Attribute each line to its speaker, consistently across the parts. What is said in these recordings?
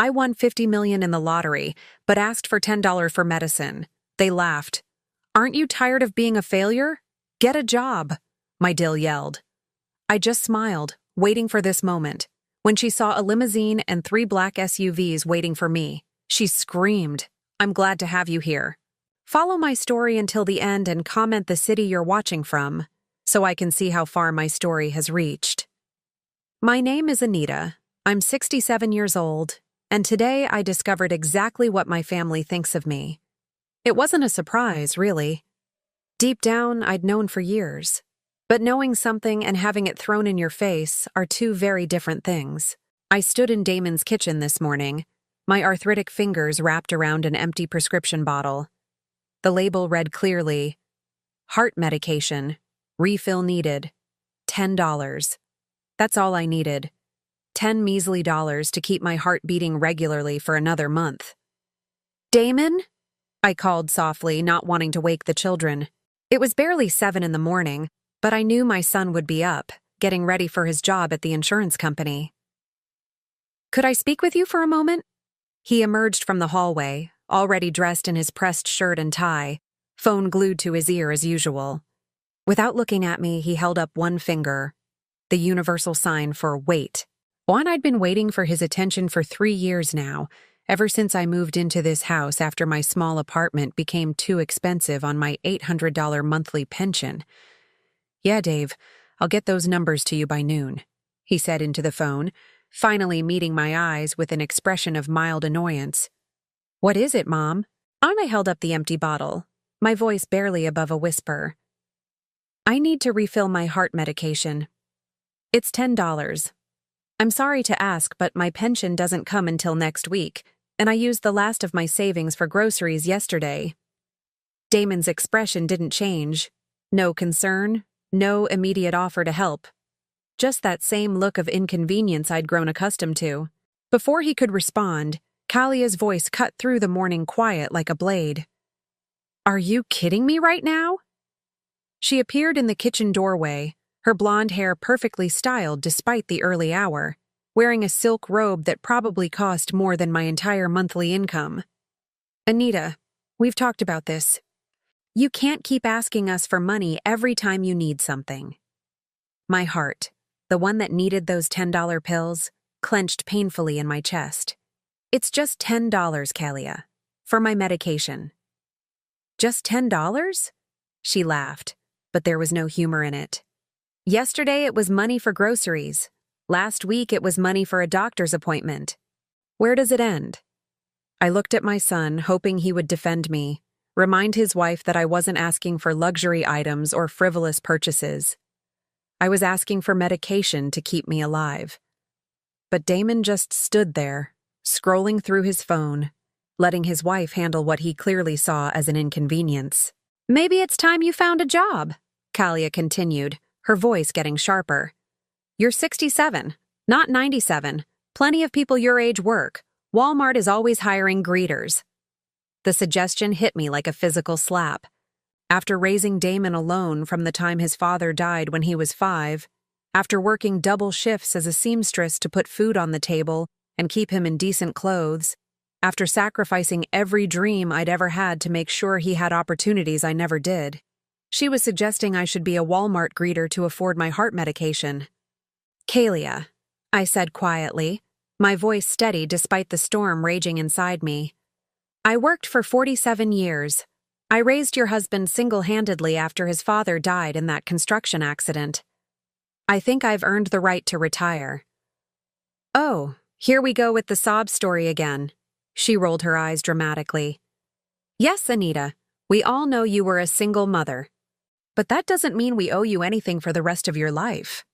Speaker 1: I won $50 million in the lottery, but asked for $10 for medicine. They laughed. Aren't you tired of being a failure? Get a job, my Dill yelled. I just smiled, waiting for this moment. When she saw a limousine and 3 black SUVs waiting for me, she screamed, I'm glad to have you here. Follow my story until the end and comment the city you're watching from, so I can see how far my story has reached. My name is Anita. I'm 67 years old, and today I discovered exactly what my family thinks of me. It wasn't a surprise, really. Deep down, I'd known for years. But knowing something and having it thrown in your face are two very different things. I stood in Damon's kitchen this morning, my arthritic fingers wrapped around an empty prescription bottle. The label read clearly, heart medication, refill needed, $10. That's all I needed. 10 measly dollars to keep my heart beating regularly for another month. Damon? I called softly, not wanting to wake the children. It was barely 7 in the morning, but I knew my son would be up, getting ready for his job at the insurance company. Could I speak with you for a moment? He emerged from the hallway, already dressed in his pressed shirt and tie, phone glued to his ear as usual. Without looking at me, he held up one finger, the universal sign for wait. One I'd been waiting for his attention for 3 years now, ever since I moved into this house after my small apartment became too expensive on my $800 monthly pension. Yeah, Dave, I'll get those numbers to you by noon, he said into the phone, finally meeting my eyes with an expression of mild annoyance. What is it, Mom? I held up the empty bottle, my voice barely above a whisper. I need to refill my heart medication. It's $10. I'm sorry to ask, but my pension doesn't come until next week, and I used the last of my savings for groceries yesterday. Damon's expression didn't change. No concern, no immediate offer to help. Just that same look of inconvenience I'd grown accustomed to. Before he could respond, Kalia's voice cut through the morning quiet like a blade. Are you kidding me right now? She appeared in the kitchen doorway, her blonde hair perfectly styled despite the early hour, wearing a silk robe that probably cost more than my entire monthly income. Anita, we've talked about this. You can't keep asking us for money every time you need something. My heart, the one that needed those $10 pills, clenched painfully in my chest. It's just $10, Kalia, for my medication. Just $10? She laughed, but there was no humor in it. Yesterday it was money for groceries. Last week it was money for a doctor's appointment. Where does it end? I looked at my son, hoping he would defend me, remind his wife that I wasn't asking for luxury items or frivolous purchases. I was asking for medication to keep me alive. But Damon just stood there, scrolling through his phone, letting his wife handle what he clearly saw as an inconvenience. Maybe it's time you found a job, Kalia continued, her voice getting sharper. You're 67, not 97. Plenty of people your age work. Walmart is always hiring greeters. The suggestion hit me like a physical slap. After raising Damon alone from the time his father died when he was 5, after working double shifts as a seamstress to put food on the table and keep him in decent clothes, after sacrificing every dream I'd ever had to make sure he had opportunities I never did, she was suggesting I should be a Walmart greeter to afford my heart medication. Kalia, I said quietly, my voice steady despite the storm raging inside me. I worked for 47 years. I raised your husband single-handedly after his father died in that construction accident. I think I've earned the right to retire. Oh, here we go with the sob story again. She rolled her eyes dramatically. Yes, Anita, we all know you were a single mother. But that doesn't mean we owe you anything for the rest of your life.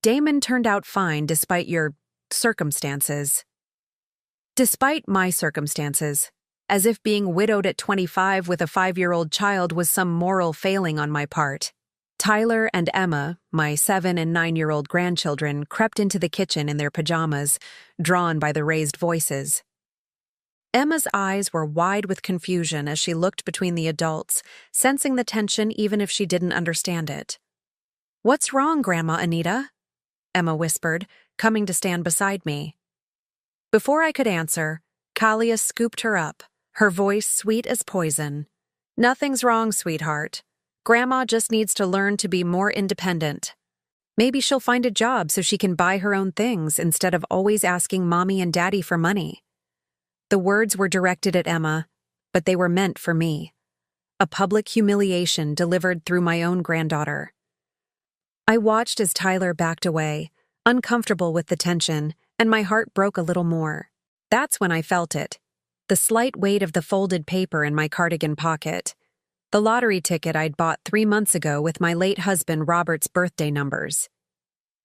Speaker 1: Damon turned out fine despite your circumstances. Despite my circumstances, as if being widowed at 25 with a 5-year-old child was some moral failing on my part. Tyler and Emma, my 7- and 9-year-old grandchildren, crept into the kitchen in their pajamas, drawn by the raised voices. Emma's eyes were wide with confusion as she looked between the adults, sensing the tension even if she didn't understand it. "What's wrong, Grandma Anita?" Emma whispered, coming to stand beside me. Before I could answer, Kalia scooped her up, her voice sweet as poison. "Nothing's wrong, sweetheart. Grandma just needs to learn to be more independent. Maybe she'll find a job so she can buy her own things instead of always asking Mommy and Daddy for money." The words were directed at Emma, but they were meant for me. A public humiliation delivered through my own granddaughter. I watched as Tyler backed away, uncomfortable with the tension, and my heart broke a little more. That's when I felt it. The slight weight of the folded paper in my cardigan pocket. The lottery ticket I'd bought 3 months ago with my late husband Robert's birthday numbers.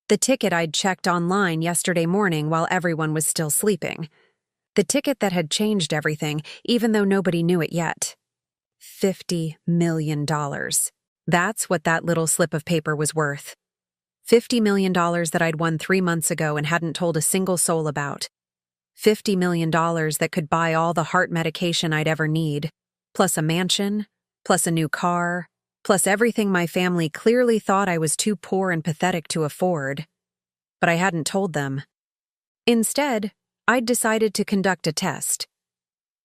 Speaker 1: The ticket I'd checked online yesterday morning while everyone was still sleeping. The ticket that had changed everything, even though nobody knew it yet. $50 million. That's what that little slip of paper was worth. $50 million that I'd won 3 months ago and hadn't told a single soul about. $50 million that could buy all the heart medication I'd ever need, plus a mansion, plus a new car, plus everything my family clearly thought I was too poor and pathetic to afford. But I hadn't told them. Instead, I'd decided to conduct a test.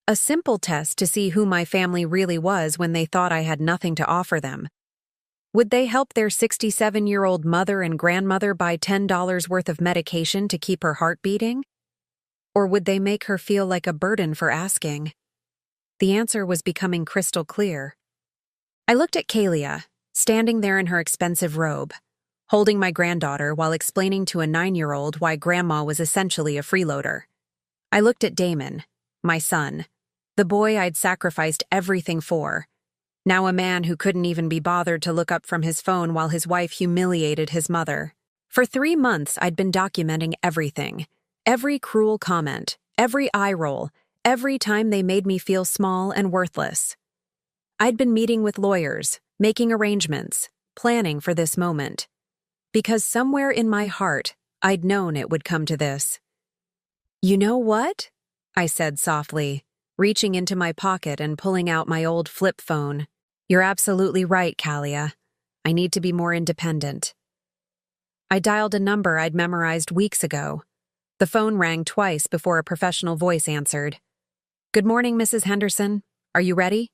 Speaker 1: A simple test to see who my family really was when they thought I had nothing to offer them. Would they help their 67-year-old mother and grandmother buy $10 worth of medication to keep her heart beating? Or would they make her feel like a burden for asking? The answer was becoming crystal clear. I looked at Kalia, standing there in her expensive robe, holding my granddaughter while explaining to a 9-year-old why Grandma was essentially a freeloader. I looked at Damon, my son, the boy I'd sacrificed everything for, now a man who couldn't even be bothered to look up from his phone while his wife humiliated his mother. For 3 months, I'd been documenting everything. Every cruel comment, every eye roll, every time they made me feel small and worthless. I'd been meeting with lawyers, making arrangements, planning for this moment. Because somewhere in my heart, I'd known it would come to this. "You know what?" I said softly, reaching into my pocket and pulling out my old flip phone. "You're absolutely right, Kalia. I need to be more independent." I dialed a number I'd memorized weeks ago. The phone rang twice before a professional voice answered. "Good morning, Mrs. Henderson. Are you ready?"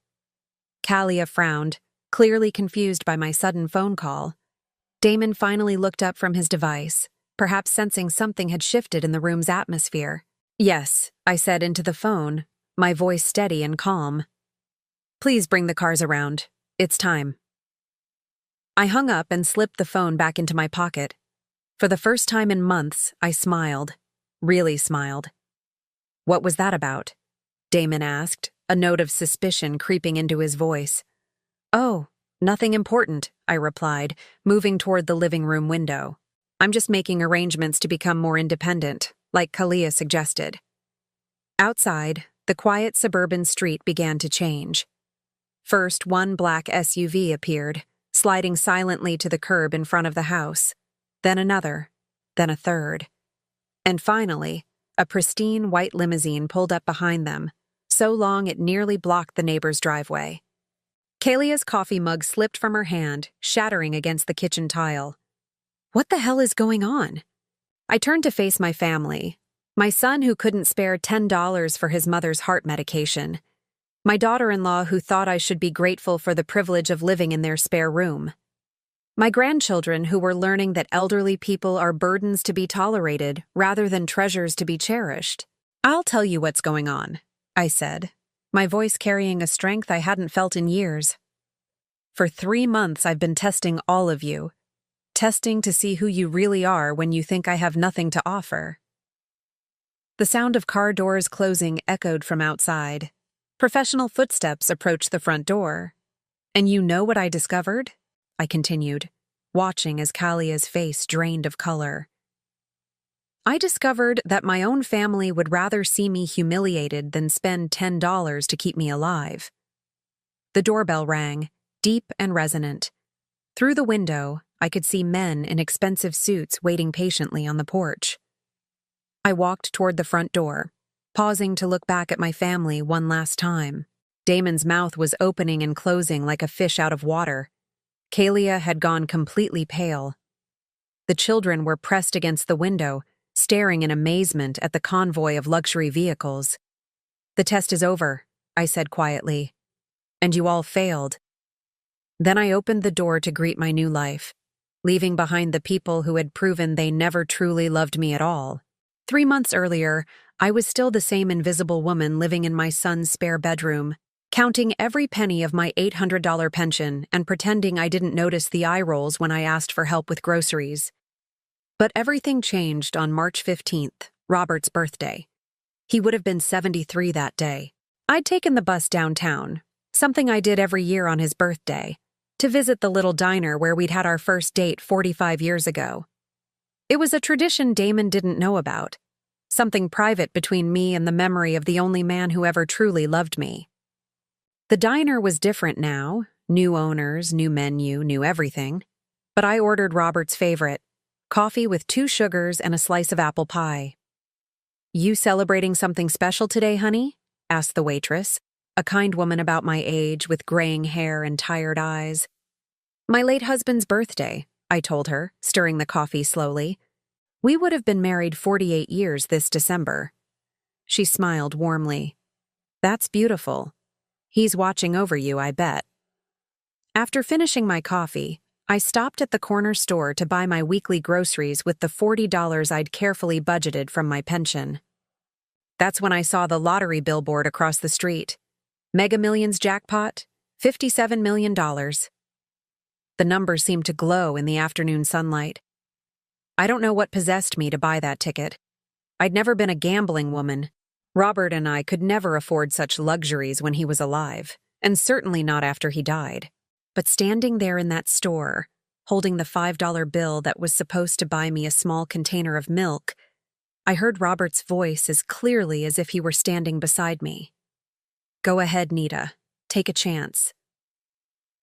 Speaker 1: Kalia frowned, clearly confused by my sudden phone call. Damon finally looked up from his device, perhaps sensing something had shifted in the room's atmosphere. "Yes," I said into the phone, my voice steady and calm. "Please bring the cars around. It's time." I hung up and slipped the phone back into my pocket. For the first time in months, I smiled. Really smiled. "What was that about?" Damon asked, a note of suspicion creeping into his voice. "Oh, nothing important," I replied, moving toward the living room window. "I'm just making arrangements to become more independent, like Kalia suggested." Outside, the quiet suburban street began to change. First, one black SUV appeared, sliding silently to the curb in front of the house. Then another, then a third. And finally, a pristine white limousine pulled up behind them, so long it nearly blocked the neighbor's driveway. Kalia's coffee mug slipped from her hand, shattering against the kitchen tile. What the hell is going on? I turned to face my family. My son who couldn't spare $10 for his mother's heart medication. My daughter-in-law who thought I should be grateful for the privilege of living in their spare room. My grandchildren who were learning that elderly people are burdens to be tolerated rather than treasures to be cherished. "I'll tell you what's going on," I said, my voice carrying a strength I hadn't felt in years. "For 3 months I've been testing all of you. Testing to see who you really are when you think I have nothing to offer." The sound of car doors closing echoed from outside. Professional footsteps approached the front door. "And you know what I discovered?" I continued, watching as Kalia's face drained of color. "I discovered that my own family would rather see me humiliated than spend $10 to keep me alive." The doorbell rang, deep and resonant. Through the window, I could see men in expensive suits waiting patiently on the porch. I walked toward the front door, pausing to look back at my family one last time. Damon's mouth was opening and closing like a fish out of water. Kalia had gone completely pale. The children were pressed against the window, staring in amazement at the convoy of luxury vehicles. "The test is over," I said quietly. "And you all failed." Then I opened the door to greet my new life, leaving behind the people who had proven they never truly loved me at all. 3 months earlier, I was still the same invisible woman living in my son's spare bedroom, counting every penny of my $800 pension and pretending I didn't notice the eye rolls when I asked for help with groceries. But everything changed on March 15th, Robert's birthday. He would have been 73 that day. I'd taken the bus downtown, something I did every year on his birthday, to visit the little diner where we'd had our first date 45 years ago. It was a tradition Damon didn't know about, something private between me and the memory of the only man who ever truly loved me. The diner was different now, new owners, new menu, new everything. But I ordered Robert's favorite, coffee with 2 sugars and a slice of apple pie. "You celebrating something special today, honey?" asked the waitress, a kind woman about my age with graying hair and tired eyes. "My late husband's birthday," I told her, stirring the coffee slowly. "We would have been married 48 years this December." She smiled warmly. "That's beautiful. He's watching over you, I bet." After finishing my coffee, I stopped at the corner store to buy my weekly groceries with the $40 I'd carefully budgeted from my pension. That's when I saw the lottery billboard across the street. Mega Millions jackpot, $57 million. The numbers seemed to glow in the afternoon sunlight. I don't know what possessed me to buy that ticket. I'd never been a gambling woman. Robert and I could never afford such luxuries when he was alive, and certainly not after he died. But standing there in that store, holding the $5 bill that was supposed to buy me a small container of milk, I heard Robert's voice as clearly as if he were standing beside me. "Go ahead, Nita. Take a chance."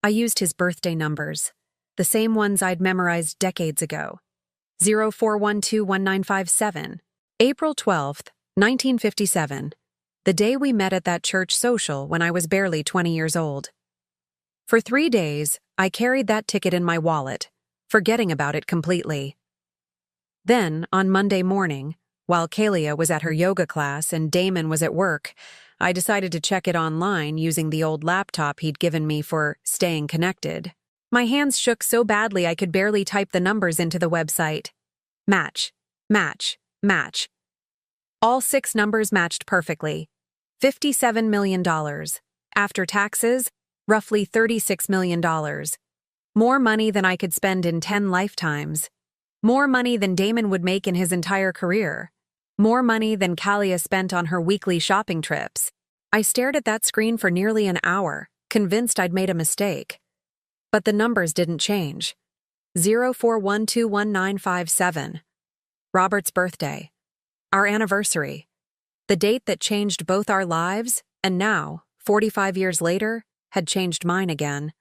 Speaker 1: I used his birthday numbers, the same ones I'd memorized decades ago. 04121957, April 12th, 1957, the day we met at that church social when I was barely 20 years old. For 3 days, I carried that ticket in my wallet, forgetting about it completely. Then, on Monday morning, while Kalia was at her yoga class and Damon was at work, I decided to check it online using the old laptop he'd given me for staying connected. My hands shook so badly I could barely type the numbers into the website. Match, match, match. All 6 numbers matched perfectly. $57 million. After taxes, roughly $36 million. More money than I could spend in 10 lifetimes. More money than Damon would make in his entire career. More money than Kalia spent on her weekly shopping trips. I stared at that screen for nearly an hour, convinced I'd made a mistake. But the numbers didn't change. 04121957. Robert's birthday. Our anniversary. The date that changed both our lives, and now, 45 years later, had changed mine again.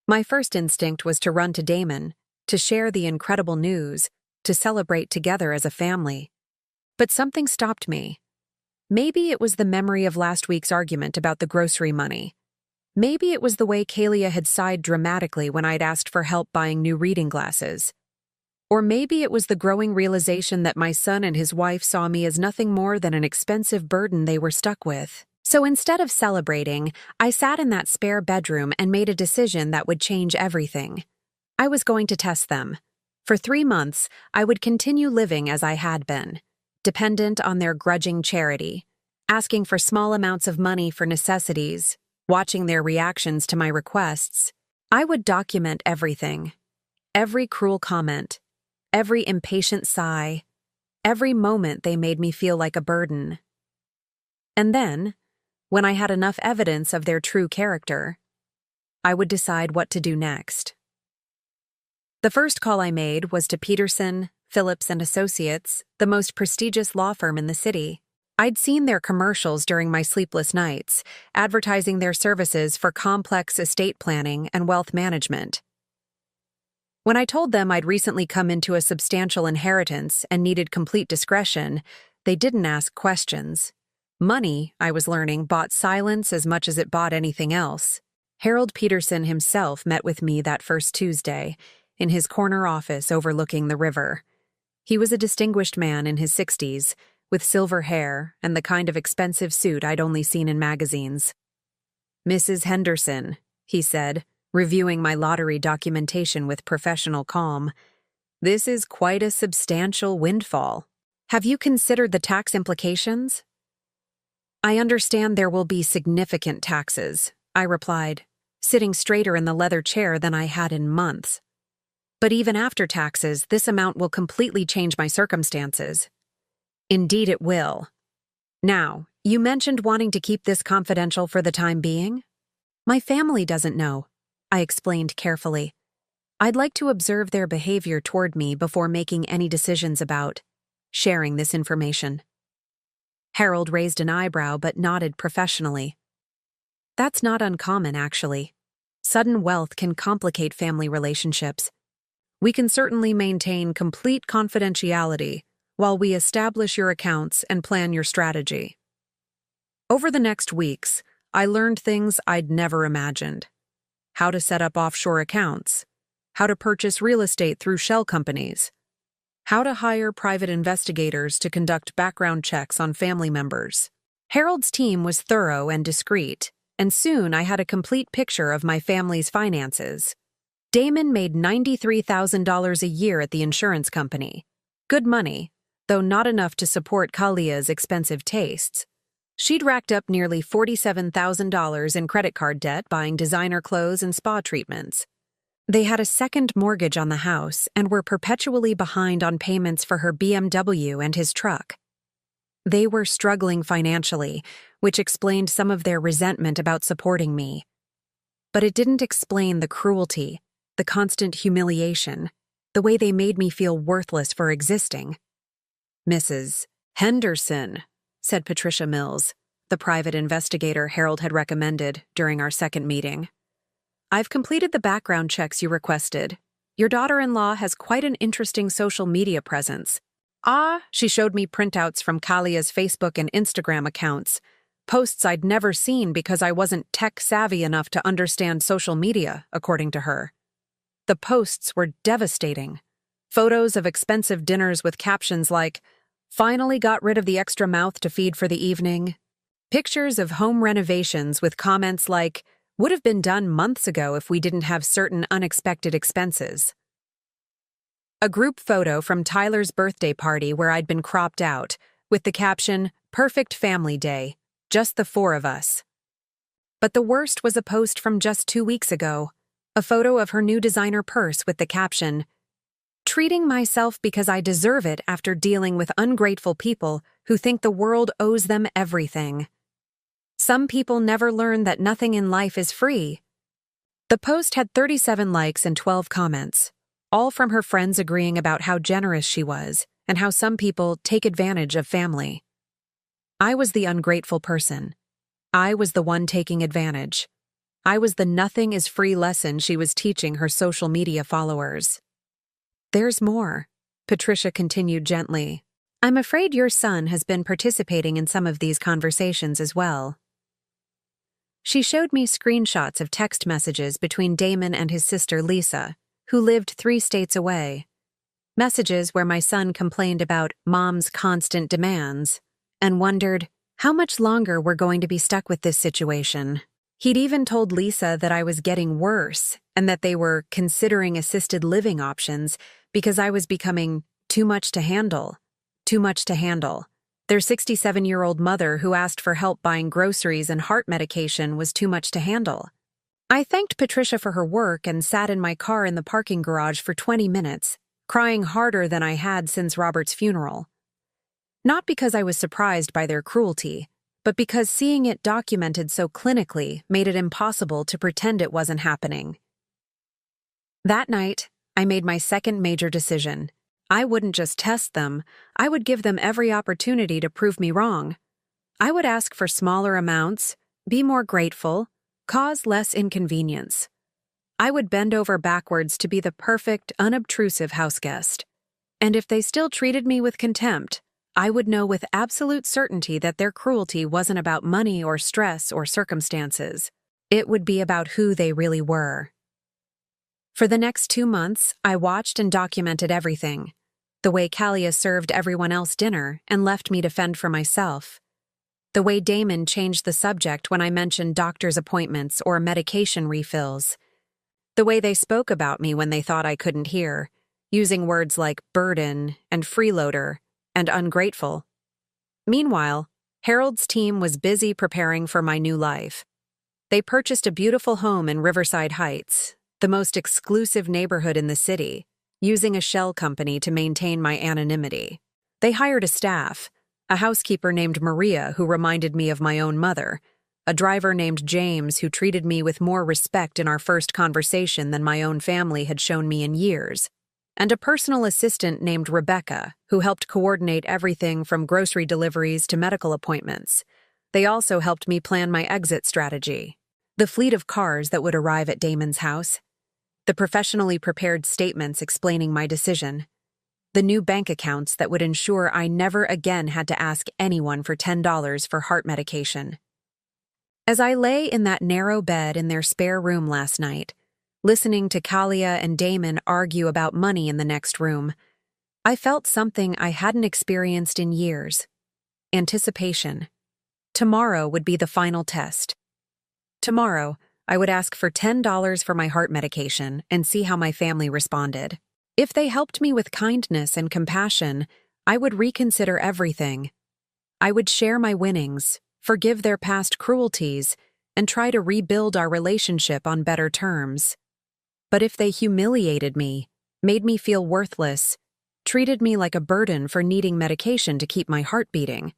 Speaker 1: My first instinct was to run to Damon, to share the incredible news, to celebrate together as a family. But something stopped me. Maybe it was the memory of last week's argument about the grocery money. Maybe it was the way Kalia had sighed dramatically when I'd asked for help buying new reading glasses. Or maybe it was the growing realization that my son and his wife saw me as nothing more than an expensive burden they were stuck with. So instead of celebrating, I sat in that spare bedroom and made a decision that would change everything. I was going to test them. For 3 months, I would continue living as I had been, dependent on their grudging charity, asking for small amounts of money for necessities, watching their reactions to my requests. I would document everything. Every cruel comment, every impatient sigh, every moment they made me feel like a burden. And then, when I had enough evidence of their true character, I would decide what to do next. The first call I made was to Peterson, Phillips and Associates, the most prestigious law firm in the city. I'd seen their commercials during my sleepless nights, advertising their services for complex estate planning and wealth management. When I told them I'd recently come into a substantial inheritance and needed complete discretion, they didn't ask questions. Money, I was learning, bought silence as much as it bought anything else. Harold Peterson himself met with me that first Tuesday, in his corner office overlooking the river. He was a distinguished man in his 60s, with silver hair and the kind of expensive suit I'd only seen in magazines. "Mrs. Henderson," he said, reviewing my lottery documentation with professional calm, "this is quite a substantial windfall. Have you considered the tax implications?" "I understand there will be significant taxes," I replied, sitting straighter in the leather chair than I had in months. "But even after taxes, this amount will completely change my circumstances." "Indeed it will. Now, you mentioned wanting to keep this confidential for the time being?" "My family doesn't know," I explained carefully. "I'd like to observe their behavior toward me before making any decisions about sharing this information." Harold raised an eyebrow but nodded professionally. "That's not uncommon, actually. Sudden wealth can complicate family relationships. We can certainly maintain complete confidentiality while we establish your accounts and plan your strategy." Over the next weeks, I learned things I'd never imagined. How to set up offshore accounts, how to purchase real estate through shell companies, how to hire private investigators to conduct background checks on family members. Harold's team was thorough and discreet, and soon I had a complete picture of my family's finances. Damon made $93,000 a year at the insurance company. Good money, though not enough to support Kalia's expensive tastes. She'd racked up nearly $47,000 in credit card debt buying designer clothes and spa treatments. They had a second mortgage on the house and were perpetually behind on payments for her BMW and his truck. They were struggling financially, which explained some of their resentment about supporting me. But it didn't explain the cruelty, the constant humiliation, the way they made me feel worthless for existing. "Mrs. Henderson," said Patricia Mills, the private investigator Harold had recommended during our second meeting. "I've completed the background checks you requested. Your daughter-in-law has quite an interesting social media presence." She showed me printouts from Kalia's Facebook and Instagram accounts, posts I'd never seen because I wasn't tech-savvy enough to understand social media, according to her. The posts were devastating. Photos of expensive dinners with captions like, "Finally got rid of the extra mouth to feed for the evening." Pictures of home renovations with comments like, "Would have been done months ago if we didn't have certain unexpected expenses." A group photo from Tyler's birthday party where I'd been cropped out, with the caption, "Perfect family day, just the four of us." But the worst was a post from just 2 weeks ago, a photo of her new designer purse with the caption, "Treating myself because I deserve it after dealing with ungrateful people who think the world owes them everything. Some people never learn that nothing in life is free." The post had 37 likes and 12 comments, all from her friends agreeing about how generous she was and how some people take advantage of family. I was the ungrateful person. I was the one taking advantage. I was the nothing is free lesson she was teaching her social media followers. "There's more," Patricia continued gently. "I'm afraid your son has been participating in some of these conversations as well." She showed me screenshots of text messages between Damon and his sister Lisa, who lived 3 states away. Messages where my son complained about Mom's constant demands and wondered how much longer we're going to be stuck with this situation. He'd even told Lisa that I was getting worse and that they were considering assisted living options because I was becoming too much to handle. Too much to handle. Their 67-year-old mother who asked for help buying groceries and heart medication was too much to handle. I thanked Patricia for her work and sat in my car in the parking garage for 20 minutes, crying harder than I had since Robert's funeral. Not because I was surprised by their cruelty, but because seeing it documented so clinically made it impossible to pretend it wasn't happening. That night, I made my second major decision. I wouldn't just test them, I would give them every opportunity to prove me wrong. I would ask for smaller amounts, be more grateful, cause less inconvenience. I would bend over backwards to be the perfect, unobtrusive houseguest. And if they still treated me with contempt, I would know with absolute certainty that their cruelty wasn't about money or stress or circumstances. It would be about who they really were. For the next 2 months, I watched and documented everything. The way Kalia served everyone else dinner and left me to fend for myself. The way Damon changed the subject when I mentioned doctor's appointments or medication refills. The way they spoke about me when they thought I couldn't hear, using words like burden and freeloader and ungrateful. Meanwhile, Harold's team was busy preparing for my new life. They purchased a beautiful home in Riverside Heights, the most exclusive neighborhood in the city, using a shell company to maintain my anonymity. They hired a staff, a housekeeper named Maria who reminded me of my own mother, a driver named James who treated me with more respect in our first conversation than my own family had shown me in years, and a personal assistant named Rebecca who helped coordinate everything from grocery deliveries to medical appointments. They also helped me plan my exit strategy, the fleet of cars that would arrive at Damon's house, the professionally prepared statements explaining my decision, the new bank accounts that would ensure I never again had to ask anyone for $10 for heart medication. As I lay in that narrow bed in their spare room last night, listening to Kalia and Damon argue about money in the next room, I felt something I hadn't experienced in years. Anticipation. Tomorrow would be the final test. Tomorrow, I would ask for $10 for my heart medication and see how my family responded. If they helped me with kindness and compassion, I would reconsider everything. I would share my winnings, forgive their past cruelties, and try to rebuild our relationship on better terms. But if they humiliated me, made me feel worthless, treated me like a burden for needing medication to keep my heart beating,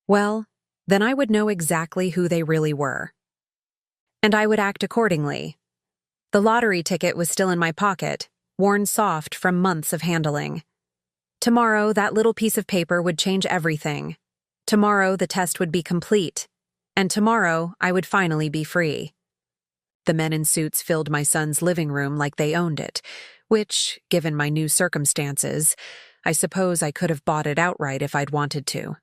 Speaker 1: well, then I would know exactly who they really were. And I would act accordingly. The lottery ticket was still in my pocket, worn soft from months of handling. Tomorrow, that little piece of paper would change everything. Tomorrow, the test would be complete. And tomorrow, I would finally be free. The men in suits filled my son's living room like they owned it, which, given my new circumstances, I suppose I could have bought it outright if I'd wanted to.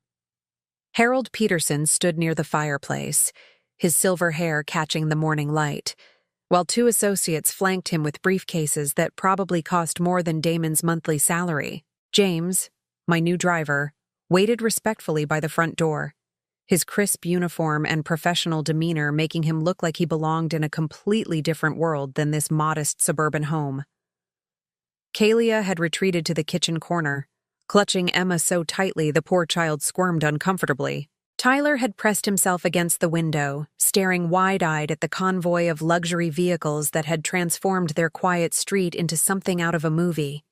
Speaker 1: Harold Peterson stood near the fireplace, his silver hair catching the morning light, while two associates flanked him with briefcases that probably cost more than Damon's monthly salary. James, my new driver, waited respectfully by the front door, his crisp uniform and professional demeanor making him look like he belonged in a completely different world than this modest suburban home. Kalia had retreated to the kitchen corner, clutching Emma so tightly the poor child squirmed uncomfortably. Tyler had pressed himself against the window, staring wide-eyed at the convoy of luxury vehicles that had transformed their quiet street into something out of a movie.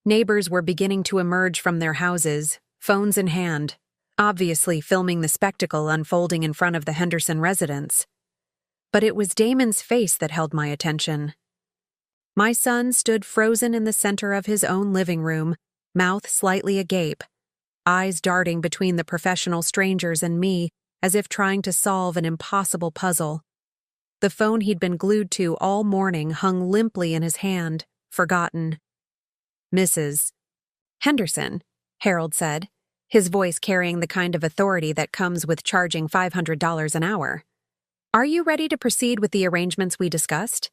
Speaker 1: Neighbors were beginning to emerge from their houses, phones in hand, obviously filming the spectacle unfolding in front of the Henderson residence. But it was Damon's face that held my attention. My son stood frozen in the center of his own living room, mouth slightly agape, eyes darting between the professional strangers and me as if trying to solve an impossible puzzle. The phone he'd been glued to all morning hung limply in his hand, forgotten. "Mrs. Henderson," Harold said, his voice carrying the kind of authority that comes with charging $500 an hour. "Are you ready to proceed with the arrangements we discussed?"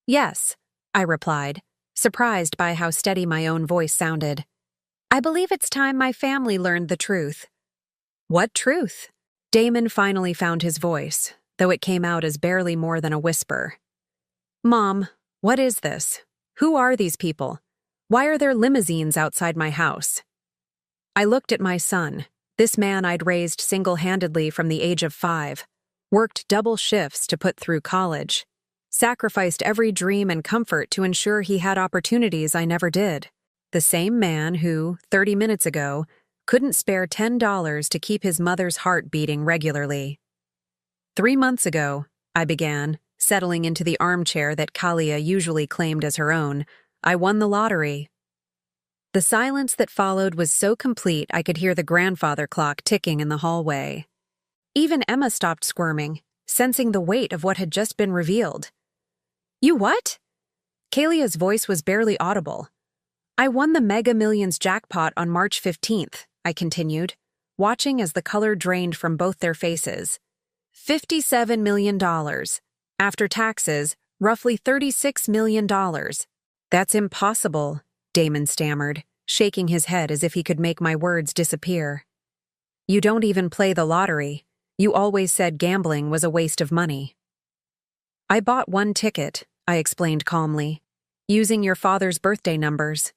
Speaker 1: "Yes," I replied, surprised by how steady my own voice sounded. "I believe it's time my family learned the truth." "What truth?" Damon finally found his voice, though it came out as barely more than a whisper. "Mom, what is this? Who are these people? Why are there limousines outside my house?" I looked at my son, this man I'd raised single-handedly from the age of 5, worked double shifts to put through college, sacrificed every dream and comfort to ensure he had opportunities I never did. The same man who, 30 minutes ago, couldn't spare $10 to keep his mother's heart beating regularly. 3 months ago, I began, settling into the armchair that Kalia usually claimed as her own, I won the lottery. The silence that followed was so complete I could hear the grandfather clock ticking in the hallway. Even Emma stopped squirming, sensing the weight of what had just been revealed. "You what?" Kalia's voice was barely audible. "I won the Mega Millions jackpot on March 15th, I continued, watching as the color drained from both their faces. $57 million. After taxes, roughly $36 million. "That's impossible," Damon stammered, shaking his head as if he could make my words disappear. You don't even play the lottery. You always said gambling was a waste of money. I bought one ticket, I explained calmly, using your father's birthday numbers.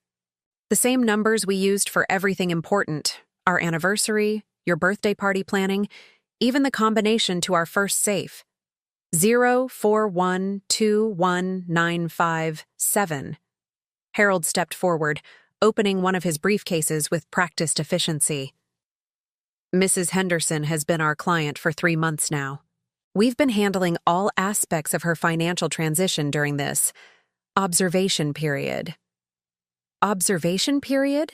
Speaker 1: The same numbers we used for everything important, our anniversary, your birthday party planning, even the combination to our first safe. 0412195-7. Harold stepped forward, opening one of his briefcases with practiced efficiency. Mrs. Henderson has been our client for 3 months now. We've been handling all aspects of her financial transition during this observation period. Observation period?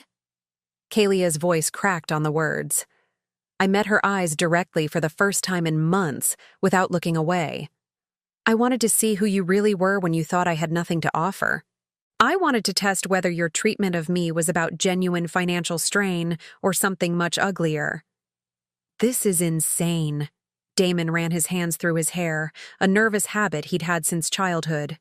Speaker 1: Kalia's voice cracked on the words. I met her eyes directly for the first time in months without looking away. I wanted to see who you really were when you thought I had nothing to offer. I wanted to test whether your treatment of me was about genuine financial strain or something much uglier. This is insane. Damon ran his hands through his hair, a nervous habit he'd had since childhood.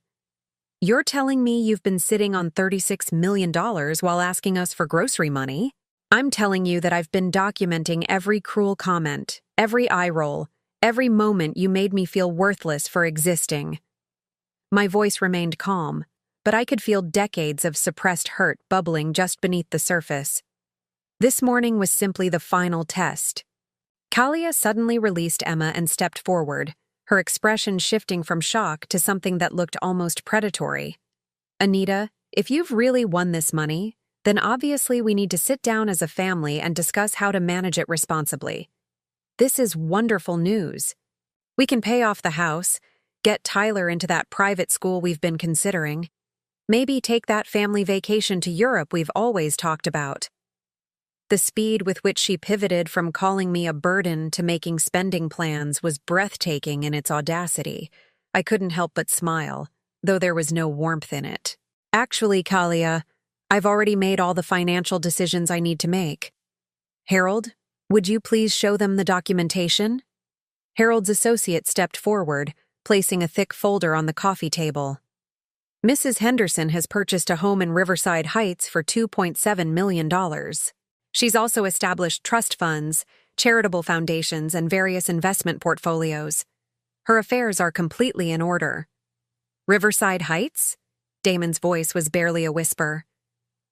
Speaker 1: You're telling me you've been sitting on $36 million while asking us for grocery money? I'm telling you that I've been documenting every cruel comment, every eye roll, every moment you made me feel worthless for existing. My voice remained calm, but I could feel decades of suppressed hurt bubbling just beneath the surface. This morning was simply the final test. Kalia suddenly released Emma and stepped forward, her expression shifting from shock to something that looked almost predatory. Anita, if you've really won this money, then obviously we need to sit down as a family and discuss how to manage it responsibly. This is wonderful news. We can pay off the house, get Tyler into that private school we've been considering, maybe take that family vacation to Europe we've always talked about. The speed with which she pivoted from calling me a burden to making spending plans was breathtaking in its audacity. I couldn't help but smile, though there was no warmth in it. Actually, Kalia, I've already made all the financial decisions I need to make. Harold, would you please show them the documentation? Harold's associate stepped forward, placing a thick folder on the coffee table. Mrs. Henderson has purchased a home in Riverside Heights for $2.7 million. She's also established trust funds, charitable foundations, and various investment portfolios. Her affairs are completely in order. Riverside Heights? Damon's voice was barely a whisper.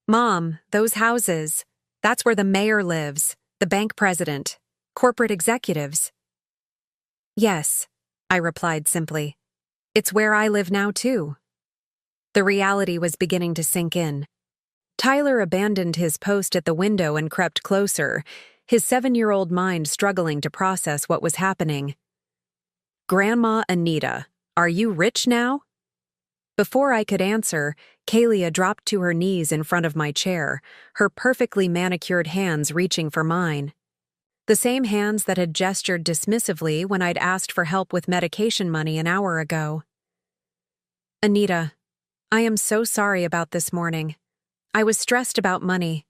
Speaker 1: Mom, those houses. That's where the mayor lives, the bank president, corporate executives. Yes, I replied simply. It's where I live now, too. The reality was beginning to sink in. Tyler abandoned his post at the window and crept closer, his 7-year-old mind struggling to process what was happening. Grandma Anita, are you rich now? Before I could answer, Kalia dropped to her knees in front of my chair, her perfectly manicured hands reaching for mine. The same hands that had gestured dismissively when I'd asked for help with medication money an hour ago. Anita, I am so sorry about this morning. I was stressed about money.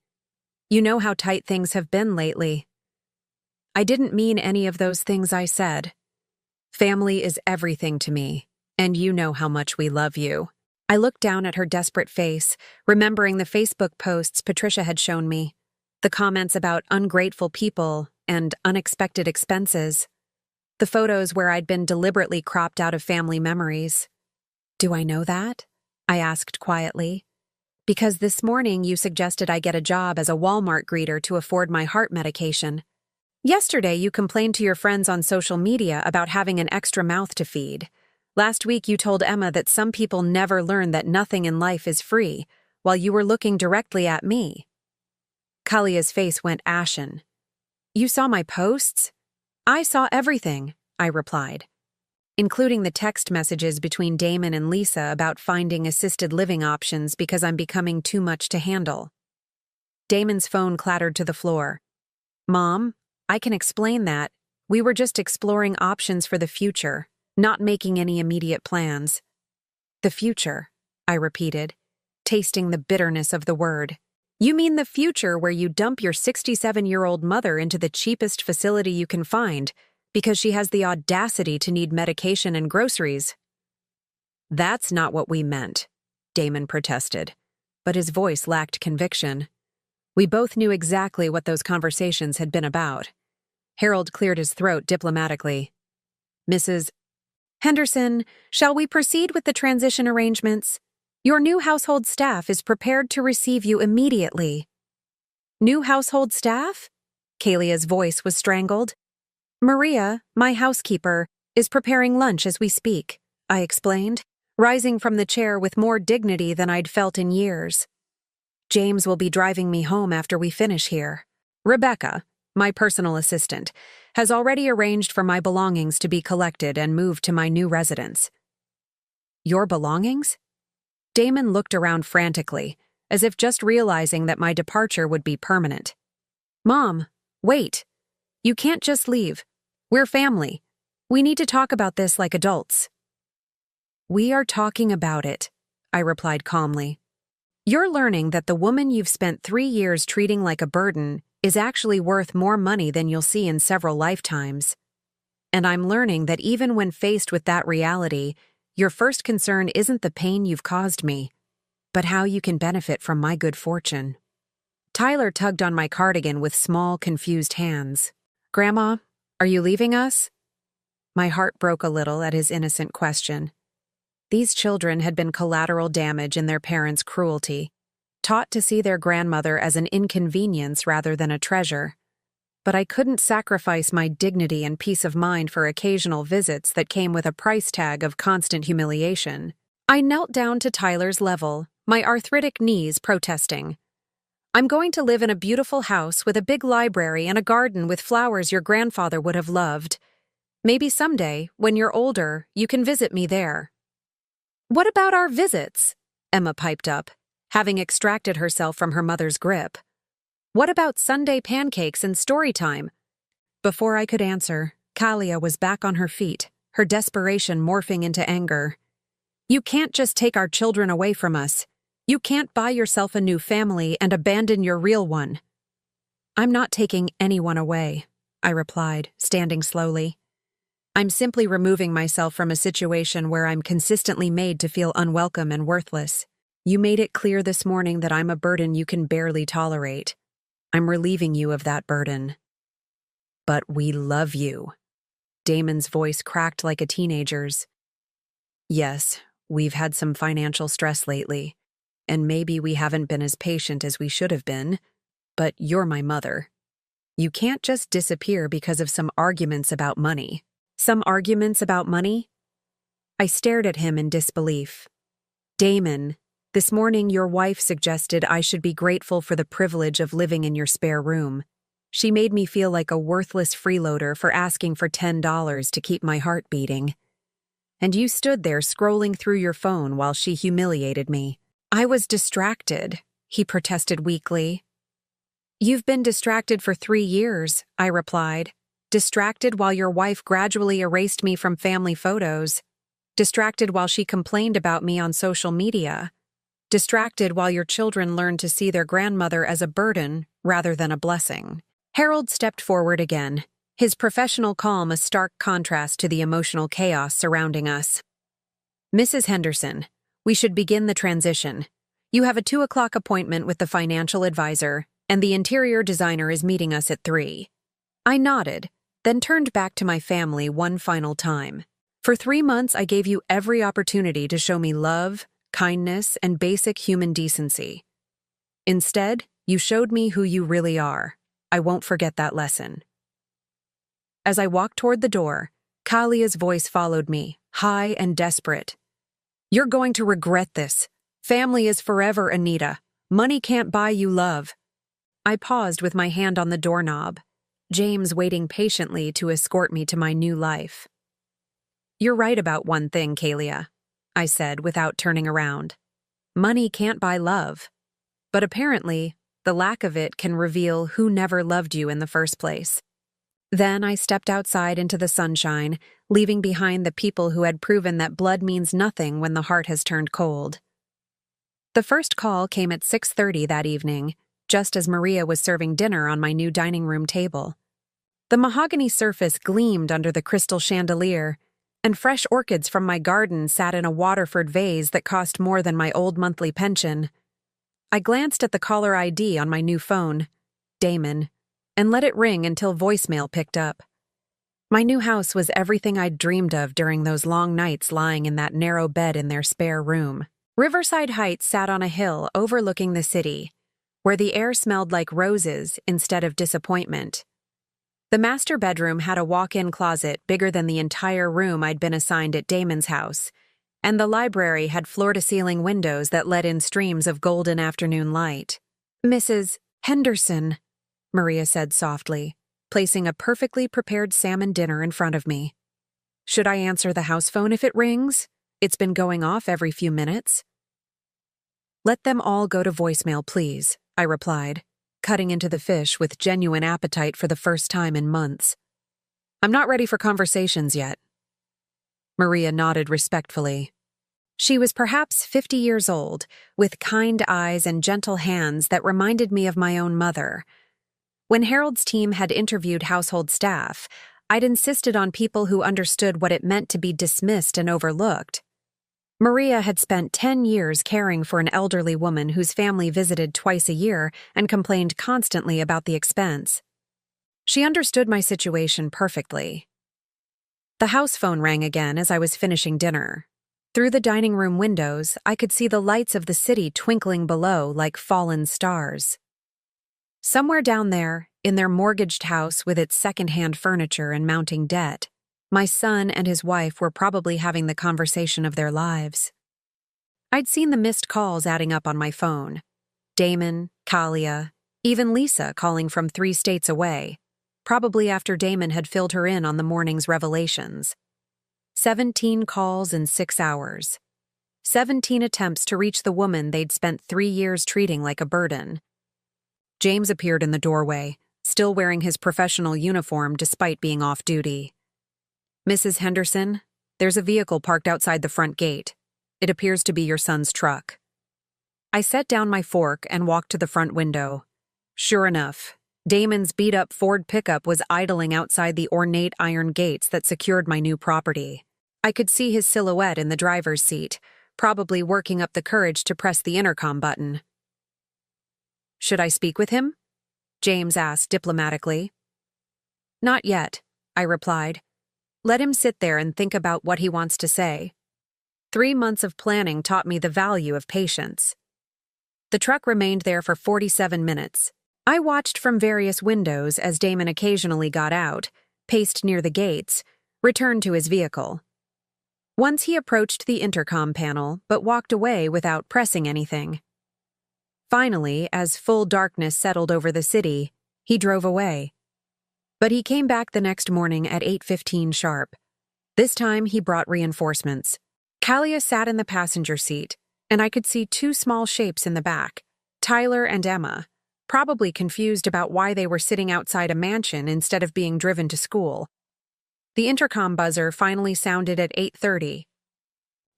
Speaker 1: You know how tight things have been lately. I didn't mean any of those things I said. Family is everything to me, and you know how much we love you. I looked down at her desperate face, remembering the Facebook posts Patricia had shown me, the comments about ungrateful people and unexpected expenses, the photos where I'd been deliberately cropped out of family memories. Do I know that? I asked quietly. Because this morning you suggested I get a job as a Walmart greeter to afford my heart medication. Yesterday you complained to your friends on social media about having an extra mouth to feed. Last week you told Emma that some people never learn that nothing in life is free, while you were looking directly at me. Kalia's face went ashen. You saw my posts? I saw everything, I replied, including the text messages between Damon and Lisa about finding assisted living options because I'm becoming too much to handle. Damon's phone clattered to the floor. Mom, I can explain that. We were just exploring options for the future, not making any immediate plans. The future, I repeated, tasting the bitterness of the word. You mean the future where you dump your 67-year-old mother into the cheapest facility you can find, because she has the audacity to need medication and groceries. That's not what we meant, Damon protested, but his voice lacked conviction. We both knew exactly what those conversations had been about. Harold cleared his throat diplomatically. Mrs. Henderson, shall we proceed with the transition arrangements? Your new household staff is prepared to receive you immediately. New household staff? Kalia's voice was strangled. Maria, my housekeeper, is preparing lunch as we speak, I explained, rising from the chair with more dignity than I'd felt in years. James will be driving me home after we finish here. Rebecca, my personal assistant, has already arranged for my belongings to be collected and moved to my new residence. Your belongings? Damon looked around frantically, as if just realizing that my departure would be permanent. Mom, wait. You can't just leave. We're family. We need to talk about this like adults. We are talking about it, I replied calmly. You're learning that the woman you've spent 3 years treating like a burden is actually worth more money than you'll see in several lifetimes. And I'm learning that even when faced with that reality, your first concern isn't the pain you've caused me, but how you can benefit from my good fortune. Tyler tugged on my cardigan with small, confused hands. Grandma, are you leaving us? My heart broke a little at his innocent question. These children had been collateral damage in their parents' cruelty, taught to see their grandmother as an inconvenience rather than a treasure. But I couldn't sacrifice my dignity and peace of mind for occasional visits that came with a price tag of constant humiliation. I knelt down to Tyler's level, my arthritic knees protesting. I'm going to live in a beautiful house with a big library and a garden with flowers your grandfather would have loved. Maybe someday, when you're older, you can visit me there. What about our visits? Emma piped up, having extracted herself from her mother's grip. What about Sunday pancakes and story time? Before I could answer, Kalia was back on her feet, her desperation morphing into anger. You can't just take our children away from us. You can't buy yourself a new family and abandon your real one. I'm not taking anyone away, I replied, standing slowly. I'm simply removing myself from a situation where I'm consistently made to feel unwelcome and worthless. You made it clear this morning that I'm a burden you can barely tolerate. I'm relieving you of that burden. But we love you. Damon's voice cracked like a teenager's. Yes, we've had some financial stress lately, and maybe we haven't been as patient as we should have been, but you're my mother. You can't just disappear because of some arguments about money. Some arguments about money? I stared at him in disbelief. Damon, this morning your wife suggested I should be grateful for the privilege of living in your spare room. She made me feel like a worthless freeloader for asking for $10 to keep my heart beating. And you stood there scrolling through your phone while she humiliated me. I was distracted, he protested weakly. You've been distracted for 3 years, I replied. Distracted while your wife gradually erased me from family photos. Distracted while she complained about me on social media. Distracted while your children learned to see their grandmother as a burden rather than a blessing. Harold stepped forward again, his professional calm a stark contrast to the emotional chaos surrounding us. Mrs. Henderson, we should begin the transition. You have a 2 o'clock appointment with the financial advisor, and the interior designer is meeting us at 3. I nodded, then turned back to my family one final time. For 3 months, I gave you every opportunity to show me love, kindness, and basic human decency. Instead, you showed me who you really are. I won't forget that lesson. As I walked toward the door, Kalia's voice followed me, high and desperate. You're going to regret this. Family is forever, Anita. Money can't buy you love. I paused with my hand on the doorknob, James waiting patiently to escort me to my new life. You're right about one thing, Kalia, I said without turning around. Money can't buy love. But apparently, the lack of it can reveal who never loved you in the first place. Then I stepped outside into the sunshine, leaving behind the people who had proven that blood means nothing when the heart has turned cold. The first call came at 6:30 that evening, just as Maria was serving dinner on my new dining room table. The mahogany surface gleamed under the crystal chandelier, and fresh orchids from my garden sat in a Waterford vase that cost more than my old monthly pension. I glanced at the caller ID on my new phone, Damon, and let it ring until voicemail picked up. My new house was everything I'd dreamed of during those long nights lying in that narrow bed in their spare room. Riverside Heights sat on a hill overlooking the city, where the air smelled like roses instead of disappointment. The master bedroom had a walk-in closet bigger than the entire room I'd been assigned at Damon's house, and the library had floor-to-ceiling windows that let in streams of golden afternoon light. "Mrs. Henderson," Maria said softly, placing a perfectly prepared salmon dinner in front of me. "Should I answer the house phone if it rings? It's been going off every few minutes." "Let them all go to voicemail, please," I replied, cutting into the fish with genuine appetite for the first time in months. "I'm not ready for conversations yet." Maria nodded respectfully. She was perhaps 50 years old, with kind eyes and gentle hands that reminded me of my own mother. When Harold's team had interviewed household staff, I'd insisted on people who understood what it meant to be dismissed and overlooked. Maria had spent 10 years caring for an elderly woman whose family visited twice a year and complained constantly about the expense. She understood my situation perfectly. The house phone rang again as I was finishing dinner. Through the dining room windows, I could see the lights of the city twinkling below like fallen stars. Somewhere down there, in their mortgaged house with its second-hand furniture and mounting debt, my son and his wife were probably having the conversation of their lives. I'd seen the missed calls adding up on my phone. Damon, Kalia, even Lisa calling from 3 states away, probably after Damon had filled her in on the morning's revelations. 17 calls in 6 hours. 17 attempts to reach the woman they'd spent 3 years treating like a burden. James appeared in the doorway, still wearing his professional uniform despite being off duty. "Mrs. Henderson, there's a vehicle parked outside the front gate. It appears to be your son's truck." I set down my fork and walked to the front window. Sure enough, Damon's beat-up Ford pickup was idling outside the ornate iron gates that secured my new property. I could see his silhouette in the driver's seat, probably working up the courage to press the intercom button. "Should I speak with him?" James asked diplomatically. "Not yet," I replied. "Let him sit there and think about what he wants to say." 3 months of planning taught me the value of patience. The truck remained there for 47 minutes. I watched from various windows as Damon occasionally got out, paced near the gates, returned to his vehicle. Once he approached the intercom panel, but walked away without pressing anything. Finally, as full darkness settled over the city, he drove away. But he came back the next morning at 8:15 sharp. This time he brought reinforcements. Kalia sat in the passenger seat, and I could see 2 small shapes in the back, Tyler and Emma, probably confused about why they were sitting outside a mansion instead of being driven to school. The intercom buzzer finally sounded at 8:30.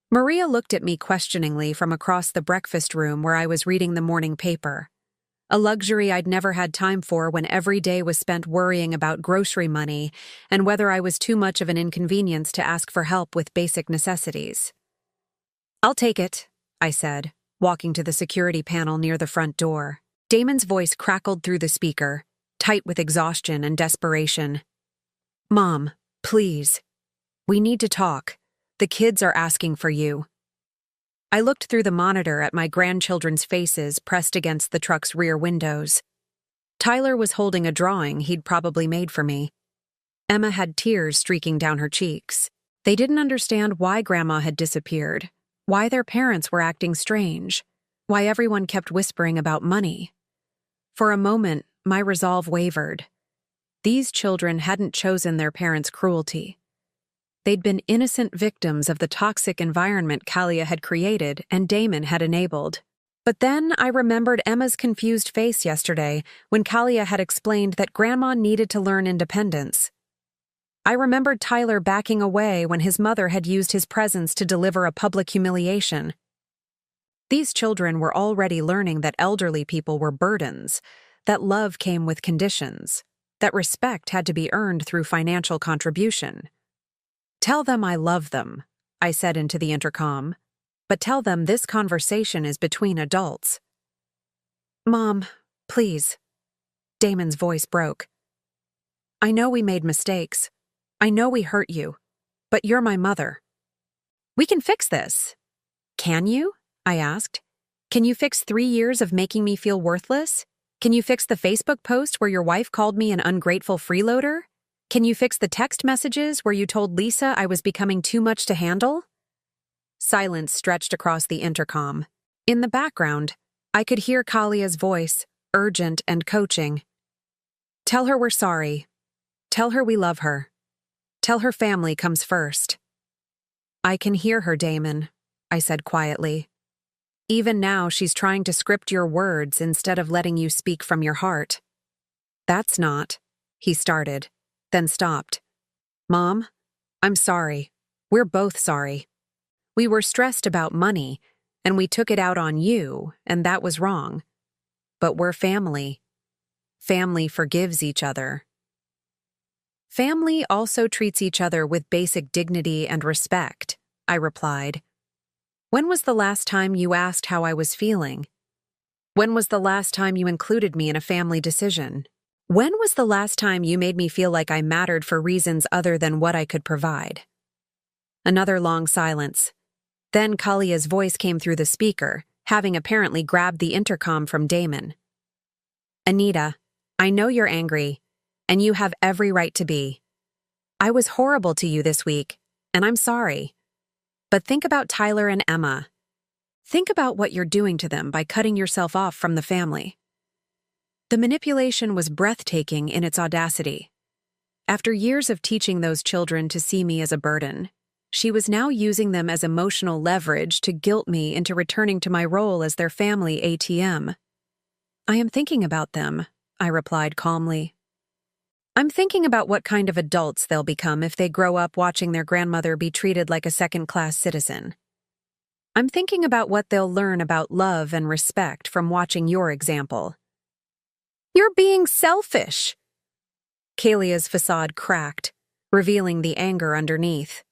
Speaker 1: Maria looked at me questioningly from across the breakfast room where I was reading the morning paper, a luxury I'd never had time for when every day was spent worrying about grocery money and whether I was too much of an inconvenience to ask for help with basic necessities. "I'll take it," I said, walking to the security panel near the front door. Damon's voice crackled through the speaker, tight with exhaustion and desperation. "Mom, please. We need to talk. The kids are asking for you." I looked through the monitor at my grandchildren's faces pressed against the truck's rear windows. Tyler was holding a drawing he'd probably made for me. Emma had tears streaking down her cheeks. They didn't understand why Grandma had disappeared, why their parents were acting strange, why everyone kept whispering about money. For a moment, my resolve wavered. These children hadn't chosen their parents' cruelty. They'd been innocent victims of the toxic environment Kalia had created and Damon had enabled. But then I remembered Emma's confused face yesterday when Kalia had explained that Grandma needed to learn independence. I remembered Tyler backing away when his mother had used his presence to deliver a public humiliation. These children were already learning that elderly people were burdens, that love came with conditions, that respect had to be earned through financial contribution. "Tell them I love them," I said into the intercom, "but tell them this conversation is between adults." Mom, please. Damon's voice broke. I know we made mistakes. I know we hurt you. But you're my mother. We can fix this. Can you? I asked. Can you fix 3 years of making me feel worthless? Can you fix the Facebook post where your wife called me an ungrateful freeloader? Can you fix the text messages where you told Lisa I was becoming too much to handle? Silence stretched across the intercom. In the background, I could hear Kalia's voice, urgent and coaching. Tell her we're sorry. Tell her we love her. Tell her family comes first. I can hear her, Damon, I said quietly. Even now, she's trying to script your words instead of letting you speak from your heart. That's not, he started, then stopped. Mom, I'm sorry. We're both sorry. We were stressed about money, and we took it out on you, and that was wrong. But we're family. Family forgives each other. Family also treats each other with basic dignity and respect, I replied. When was the last time you asked how I was feeling? When was the last time you included me in a family decision? When was the last time you made me feel like I mattered for reasons other than what I could provide? Another long silence. Then Kalia's voice came through the speaker, having apparently grabbed the intercom from Damon. Anita, I know you're angry, and you have every right to be. I was horrible to you this week, and I'm sorry. But think about Tyler and Emma. Think about what you're doing to them by cutting yourself off from the family. The manipulation was breathtaking in its audacity. After years of teaching those children to see me as a burden, she was now using them as emotional leverage to guilt me into returning to my role as their family ATM. I am thinking about them, I replied calmly. I'm thinking about what kind of adults they'll become if they grow up watching their grandmother be treated like a second-class citizen. I'm thinking about what they'll learn about love and respect from watching your example. You're being selfish! Kalia's facade cracked, revealing the anger underneath.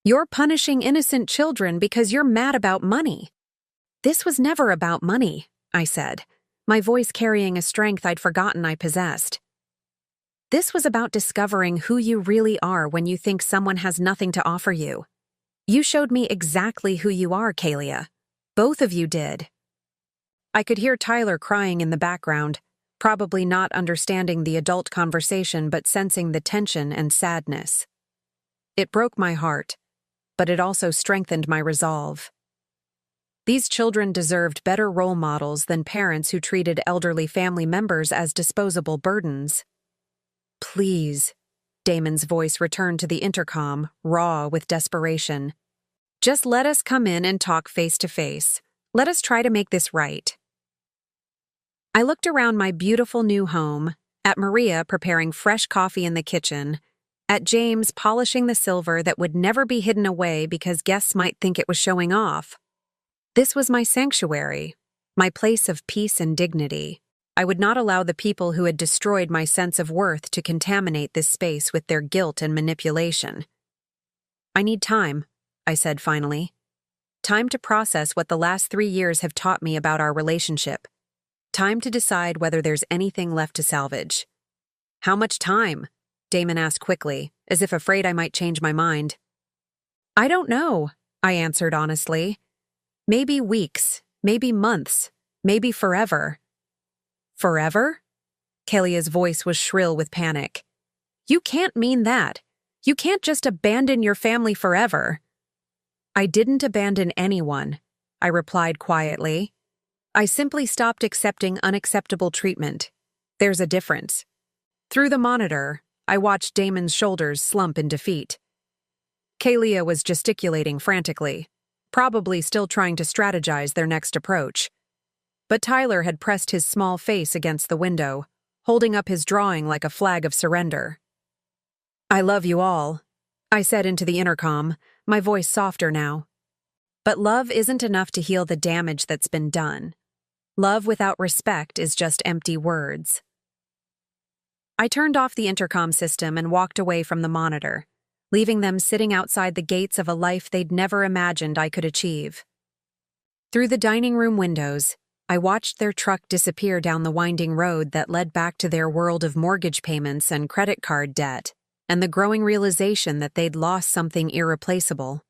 Speaker 1: You're punishing innocent children because you're mad about money. This was never about money, I said, my voice carrying a strength I'd forgotten I possessed. This was about discovering who you really are when you think someone has nothing to offer you. You showed me exactly who you are, Kalia. Both of you did. I could hear Tyler crying in the background, probably not understanding the adult conversation but sensing the tension and sadness. It broke my heart, but it also strengthened my resolve. These children deserved better role models than parents who treated elderly family members as disposable burdens. Please, Damon's voice returned to the intercom, raw with desperation. Just let us come in and talk face to face. Let us try to make this right. I looked around my beautiful new home, at Maria preparing fresh coffee in the kitchen, at James polishing the silver that would never be hidden away because guests might think it was showing off. This was my sanctuary, my place of peace and dignity. I would not allow the people who had destroyed my sense of worth to contaminate this space with their guilt and manipulation. I need time, I said finally. Time to process what the last 3 years have taught me about our relationship. Time to decide whether there's anything left to salvage. How much time? Damon asked quickly, as if afraid I might change my mind. I don't know, I answered honestly. Maybe weeks, maybe months, maybe forever. Forever? Kalia's voice was shrill with panic. You can't mean that. You can't just abandon your family forever. I didn't abandon anyone, I replied quietly. I simply stopped accepting unacceptable treatment. There's a difference. Through the monitor, I watched Damon's shoulders slump in defeat. Kalia was gesticulating frantically, probably still trying to strategize their next approach. But Tyler had pressed his small face against the window, holding up his drawing like a flag of surrender. I love you all, I said into the intercom, my voice softer now. But love isn't enough to heal the damage that's been done. Love without respect is just empty words. I turned off the intercom system and walked away from the monitor, leaving them sitting outside the gates of a life they'd never imagined I could achieve. Through the dining room windows, I watched their truck disappear down the winding road that led back to their world of mortgage payments and credit card debt, and the growing realization that they'd lost something irreplaceable.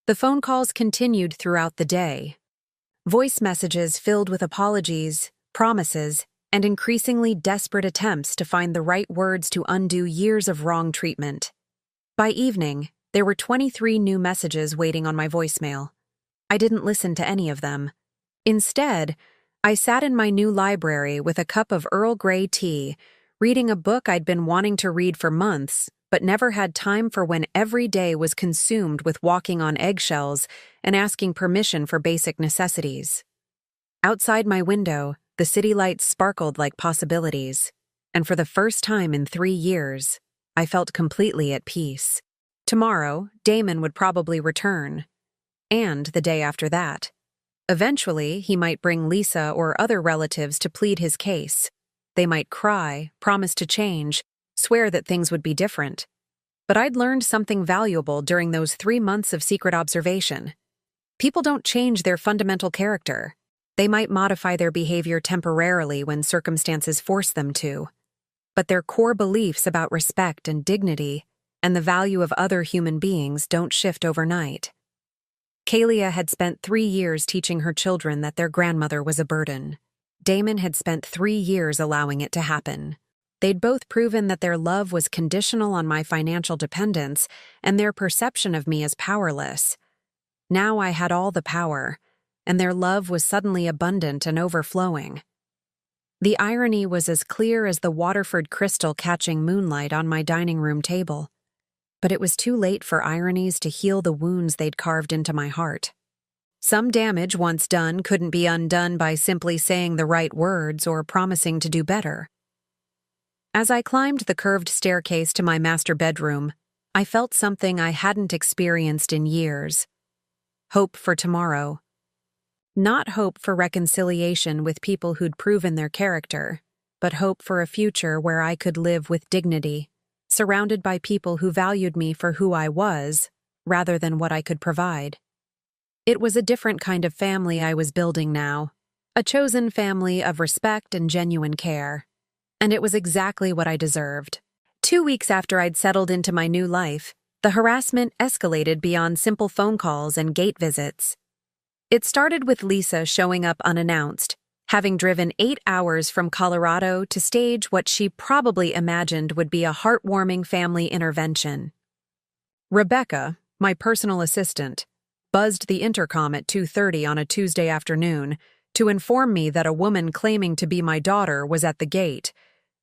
Speaker 1: The phone calls continued throughout the day. Voice messages filled with apologies, promises, and increasingly desperate attempts to find the right words to undo years of wrong treatment. By evening, there were 23 new messages waiting on my voicemail. I didn't listen to any of them. Instead, I sat in my new library with a cup of Earl Grey tea, reading a book I'd been wanting to read for months, but never had time for when every day was consumed with walking on eggshells and asking permission for basic necessities. Outside my window, the city lights sparkled like possibilities, and for the first time in 3 years, I felt completely at peace. Tomorrow, Damon would probably return, and the day after that. Eventually, he might bring Lisa or other relatives to plead his case. They might cry, promise to change, swear that things would be different. But I'd learned something valuable during those 3 months of secret observation. People don't change their fundamental character. They might modify their behavior temporarily when circumstances force them to. But their core beliefs about respect and dignity and the value of other human beings don't shift overnight. Kalia had spent 3 years teaching her children that their grandmother was a burden. Damon had spent 3 years allowing it to happen. They'd both proven that their love was conditional on my financial dependence and their perception of me as powerless. Now I had all the power, and their love was suddenly abundant and overflowing. The irony was as clear as the Waterford crystal catching moonlight on my dining room table. But it was too late for ironies to heal the wounds they'd carved into my heart. Some damage once done couldn't be undone by simply saying the right words or promising to do better. As I climbed the curved staircase to my master bedroom, I felt something I hadn't experienced in years. Hope for tomorrow. Not hope for reconciliation with people who'd proven their character, but hope for a future where I could live with dignity, surrounded by people who valued me for who I was, rather than what I could provide. It was a different kind of family I was building now, a chosen family of respect and genuine care. And it was exactly what I deserved. 2 weeks after I'd settled into my new life, the harassment escalated beyond simple phone calls and gate visits. It started with Lisa showing up unannounced, having driven 8 hours from Colorado to stage what she probably imagined would be a heartwarming family intervention. Rebecca, my personal assistant, buzzed the intercom at 2:30 on a Tuesday afternoon to inform me that a woman claiming to be my daughter was at the gate,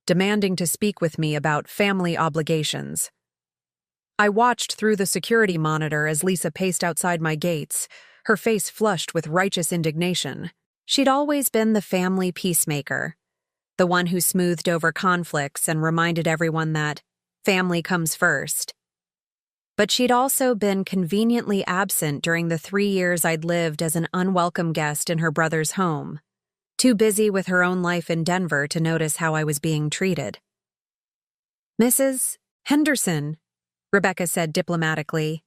Speaker 1: demanding to speak with me about family obligations. I watched through the security monitor as Lisa paced outside my gates, her face flushed with righteous indignation. She'd always been the family peacemaker, the one who smoothed over conflicts and reminded everyone that family comes first. But she'd also been conveniently absent during the 3 years I'd lived as an unwelcome guest in her brother's home, too busy with her own life in Denver to notice how I was being treated. "Mrs. Henderson," Rebecca said diplomatically,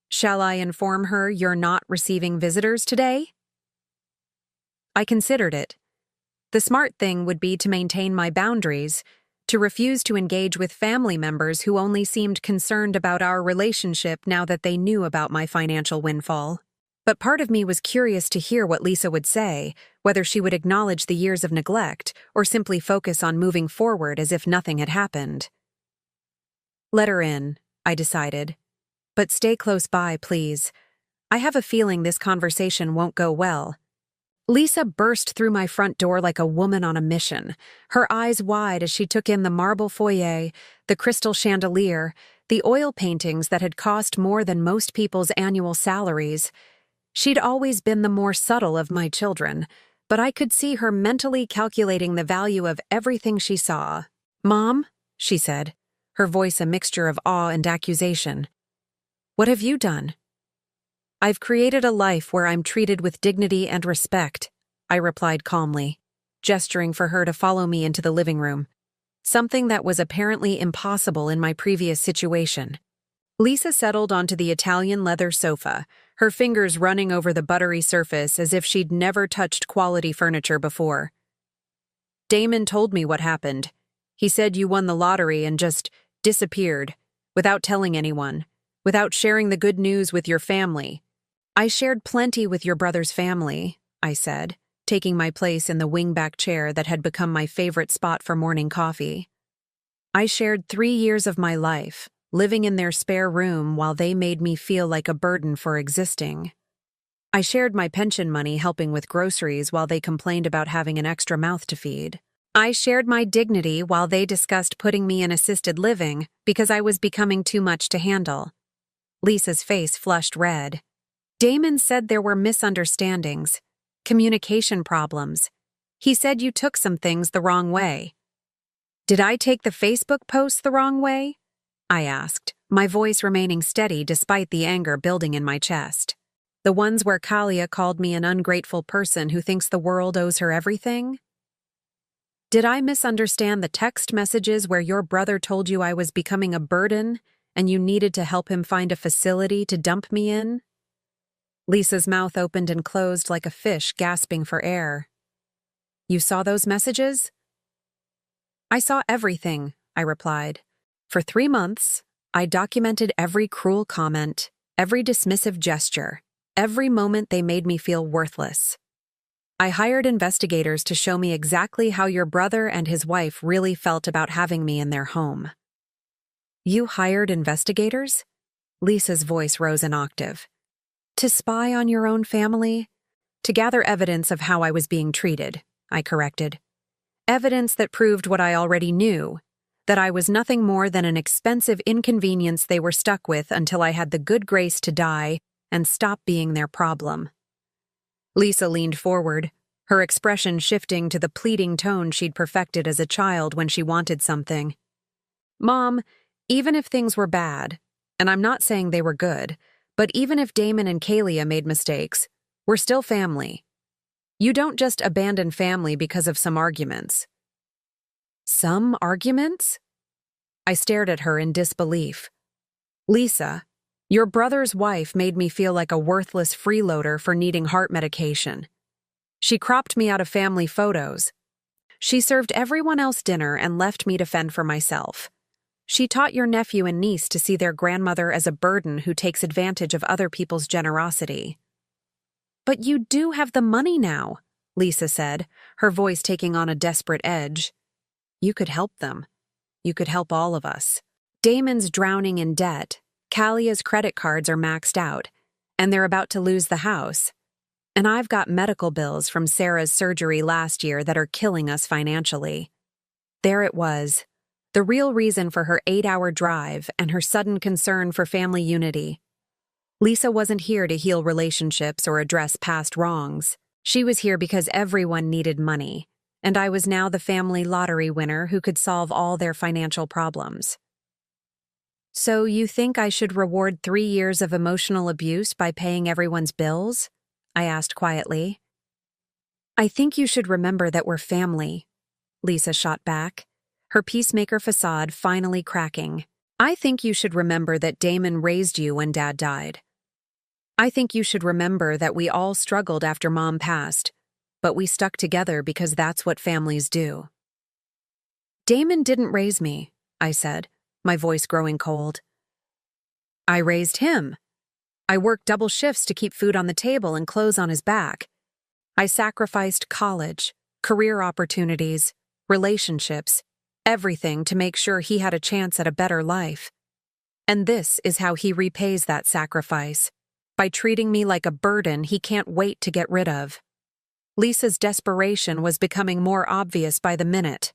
Speaker 1: "shall I inform her you're not receiving visitors today?" I considered it. The smart thing would be to maintain my boundaries, to refuse to engage with family members who only seemed concerned about our relationship now that they knew about my financial windfall. But part of me was curious to hear what Lisa would say, whether she would acknowledge the years of neglect or simply focus on moving forward as if nothing had happened. "Let her in," I decided. "But stay close by, please. I have a feeling this conversation won't go well." Lisa burst through my front door like a woman on a mission, her eyes wide as she took in the marble foyer, the crystal chandelier, the oil paintings that had cost more than most people's annual salaries. She'd always been the more subtle of my children, but I could see her mentally calculating the value of everything she saw. "Mom," she said, her voice a mixture of awe and accusation. "What have you done?" "I've created a life where I'm treated with dignity and respect," I replied calmly, gesturing for her to follow me into the living room, something that was apparently impossible in my previous situation. Lisa settled onto the Italian leather sofa, her fingers running over the buttery surface as if she'd never touched quality furniture before. Damon told me what happened. He said you won the lottery and just disappeared, without telling anyone, without sharing the good news with your family. I shared plenty with your brother's family, I said, taking my place in the wingback chair that had become my favorite spot for morning coffee. I shared 3 years of my life, living in their spare room while they made me feel like a burden for existing. I shared my pension money helping with groceries while they complained about having an extra mouth to feed. I shared my dignity while they discussed putting me in assisted living because I was becoming too much to handle. Lisa's face flushed red. Damon said there were misunderstandings, communication problems. He said you took some things the wrong way. Did I take the Facebook posts the wrong way? I asked, my voice remaining steady despite the anger building in my chest. The ones where Kalia called me an ungrateful person who thinks the world owes her everything? Did I misunderstand the text messages where your brother told you I was becoming a burden and you needed to help him find a facility to dump me in? Lisa's mouth opened and closed like a fish gasping for air. You saw those messages? I saw everything, I replied. For 3 months, I documented every cruel comment, every dismissive gesture, every moment they made me feel worthless. I hired investigators to show me exactly how your brother and his wife really felt about having me in their home. You hired investigators? Lisa's voice rose an octave. To spy on your own family? To gather evidence of how I was being treated, I corrected. Evidence that proved what I already knew, that I was nothing more than an expensive inconvenience they were stuck with until I had the good grace to die and stop being their problem. Lisa leaned forward, her expression shifting to the pleading tone she'd perfected as a child when she wanted something. Mom, even if things were bad, and I'm not saying they were good, but even if Damon and Kalia made mistakes, we're still family. You don't just abandon family because of some arguments. Some arguments? I stared at her in disbelief. Lisa, your brother's wife made me feel like a worthless freeloader for needing heart medication. She cropped me out of family photos. She served everyone else dinner and left me to fend for myself. She taught your nephew and niece to see their grandmother as a burden who takes advantage of other people's generosity. But you do have the money now, Lisa said, her voice taking on a desperate edge. You could help them. You could help all of us. Damon's drowning in debt. Kalia's credit cards are maxed out, and they're about to lose the house. And I've got medical bills from Sarah's surgery last year that are killing us financially. There it was, the real reason for her 8-hour drive and her sudden concern for family unity. Lisa wasn't here to heal relationships or address past wrongs. She was here because everyone needed money, and I was now the family lottery winner who could solve all their financial problems. So you think I should reward 3 years of emotional abuse by paying everyone's bills? I asked quietly. I think you should remember that we're family, Lisa shot back, her peacemaker facade finally cracking. I think you should remember that Damon raised you when Dad died. I think you should remember that we all struggled after Mom passed, but we stuck together because that's what families do. Damon didn't raise me, I said, my voice growing cold. I raised him. I worked double shifts to keep food on the table and clothes on his back. I sacrificed college, career opportunities, relationships, everything to make sure he had a chance at a better life. And this is how he repays that sacrifice, by treating me like a burden he can't wait to get rid of. Lisa's desperation was becoming more obvious by the minute.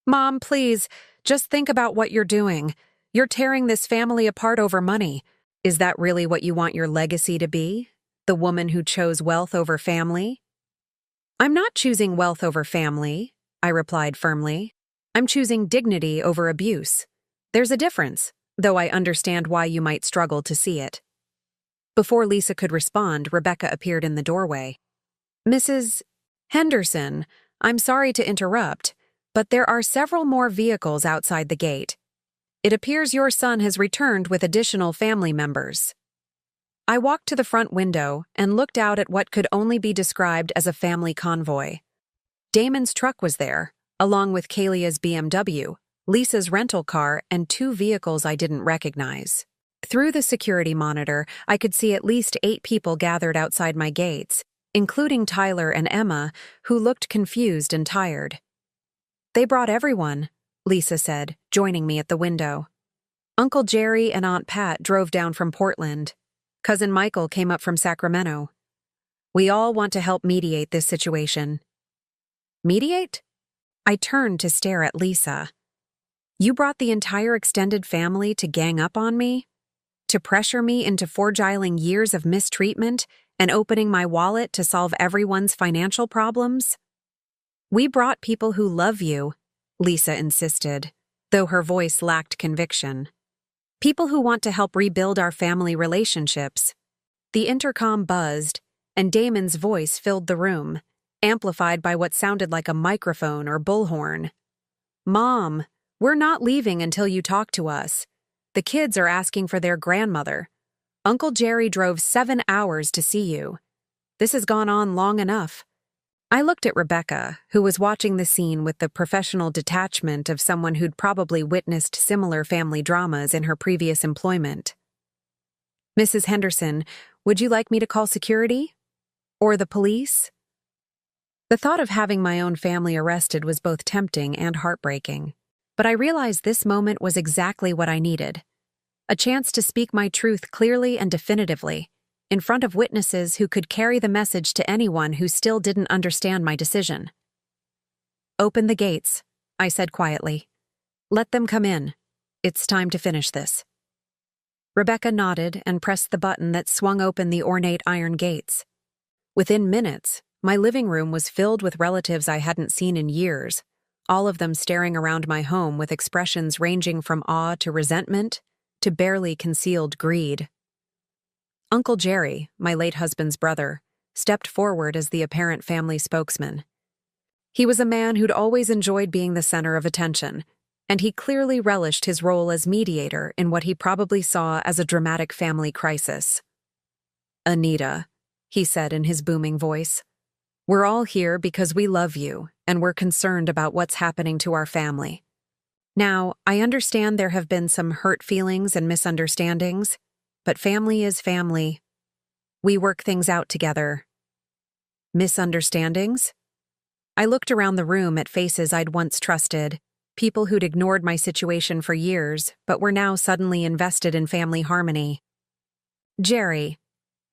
Speaker 1: Mom, please, just think about what you're doing. You're tearing this family apart over money. Is that really what you want your legacy to be? The woman who chose wealth over family? I'm not choosing wealth over family, I replied firmly. I'm choosing dignity over abuse. There's a difference, though I understand why you might struggle to see it. Before Lisa could respond, Rebecca appeared in the doorway. Mrs. Henderson, I'm sorry to interrupt, but there are several more vehicles outside the gate. It appears your son has returned with additional family members. I walked to the front window and looked out at what could only be described as a family convoy. Damon's truck was there, along with Kalia's BMW, Lisa's rental car, and 2 vehicles I didn't recognize. Through the security monitor, I could see at least 8 people gathered outside my gates, including Tyler and Emma, who looked confused and tired. "They brought everyone," Lisa said, joining me at the window. "Uncle Jerry and Aunt Pat drove down from Portland. Cousin Michael came up from Sacramento. We all want to help mediate this situation." "Mediate?" I turned to stare at Lisa. "You brought the entire extended family to gang up on me? To pressure me into foregiling years of mistreatment and opening my wallet to solve everyone's financial problems?" "We brought people who love you," Lisa insisted, though her voice lacked conviction. "People who want to help rebuild our family relationships." The intercom buzzed, and Damon's voice filled the room, amplified by what sounded like a microphone or bullhorn. "Mom, we're not leaving until you talk to us. The kids are asking for their grandmother. Uncle Jerry drove 7 hours to see you. This has gone on long enough." I looked at Rebecca, who was watching the scene with the professional detachment of someone who'd probably witnessed similar family dramas in her previous employment. "Mrs. Henderson, would you like me to call security? Or the police?" The thought of having my own family arrested was both tempting and heartbreaking. But I realized this moment was exactly what I needed. A chance to speak my truth clearly and definitively, in front of witnesses who could carry the message to anyone who still didn't understand my decision. "Open the gates," I said quietly. "Let them come in. It's time to finish this." Rebecca nodded and pressed the button that swung open the ornate iron gates. Within minutes, my living room was filled with relatives I hadn't seen in years, all of them staring around my home with expressions ranging from awe to resentment to barely concealed greed. Uncle Jerry, my late husband's brother, stepped forward as the apparent family spokesman. He was a man who'd always enjoyed being the center of attention, and he clearly relished his role as mediator in what he probably saw as a dramatic family crisis. "Anita," he said in his booming voice, "we're all here because we love you, and we're concerned about what's happening to our family. Now, I understand there have been some hurt feelings and misunderstandings, but family is family. We work things out together." "Misunderstandings?" I looked around the room at faces I'd once trusted, people who'd ignored my situation for years, but were now suddenly invested in family harmony. "Jerry,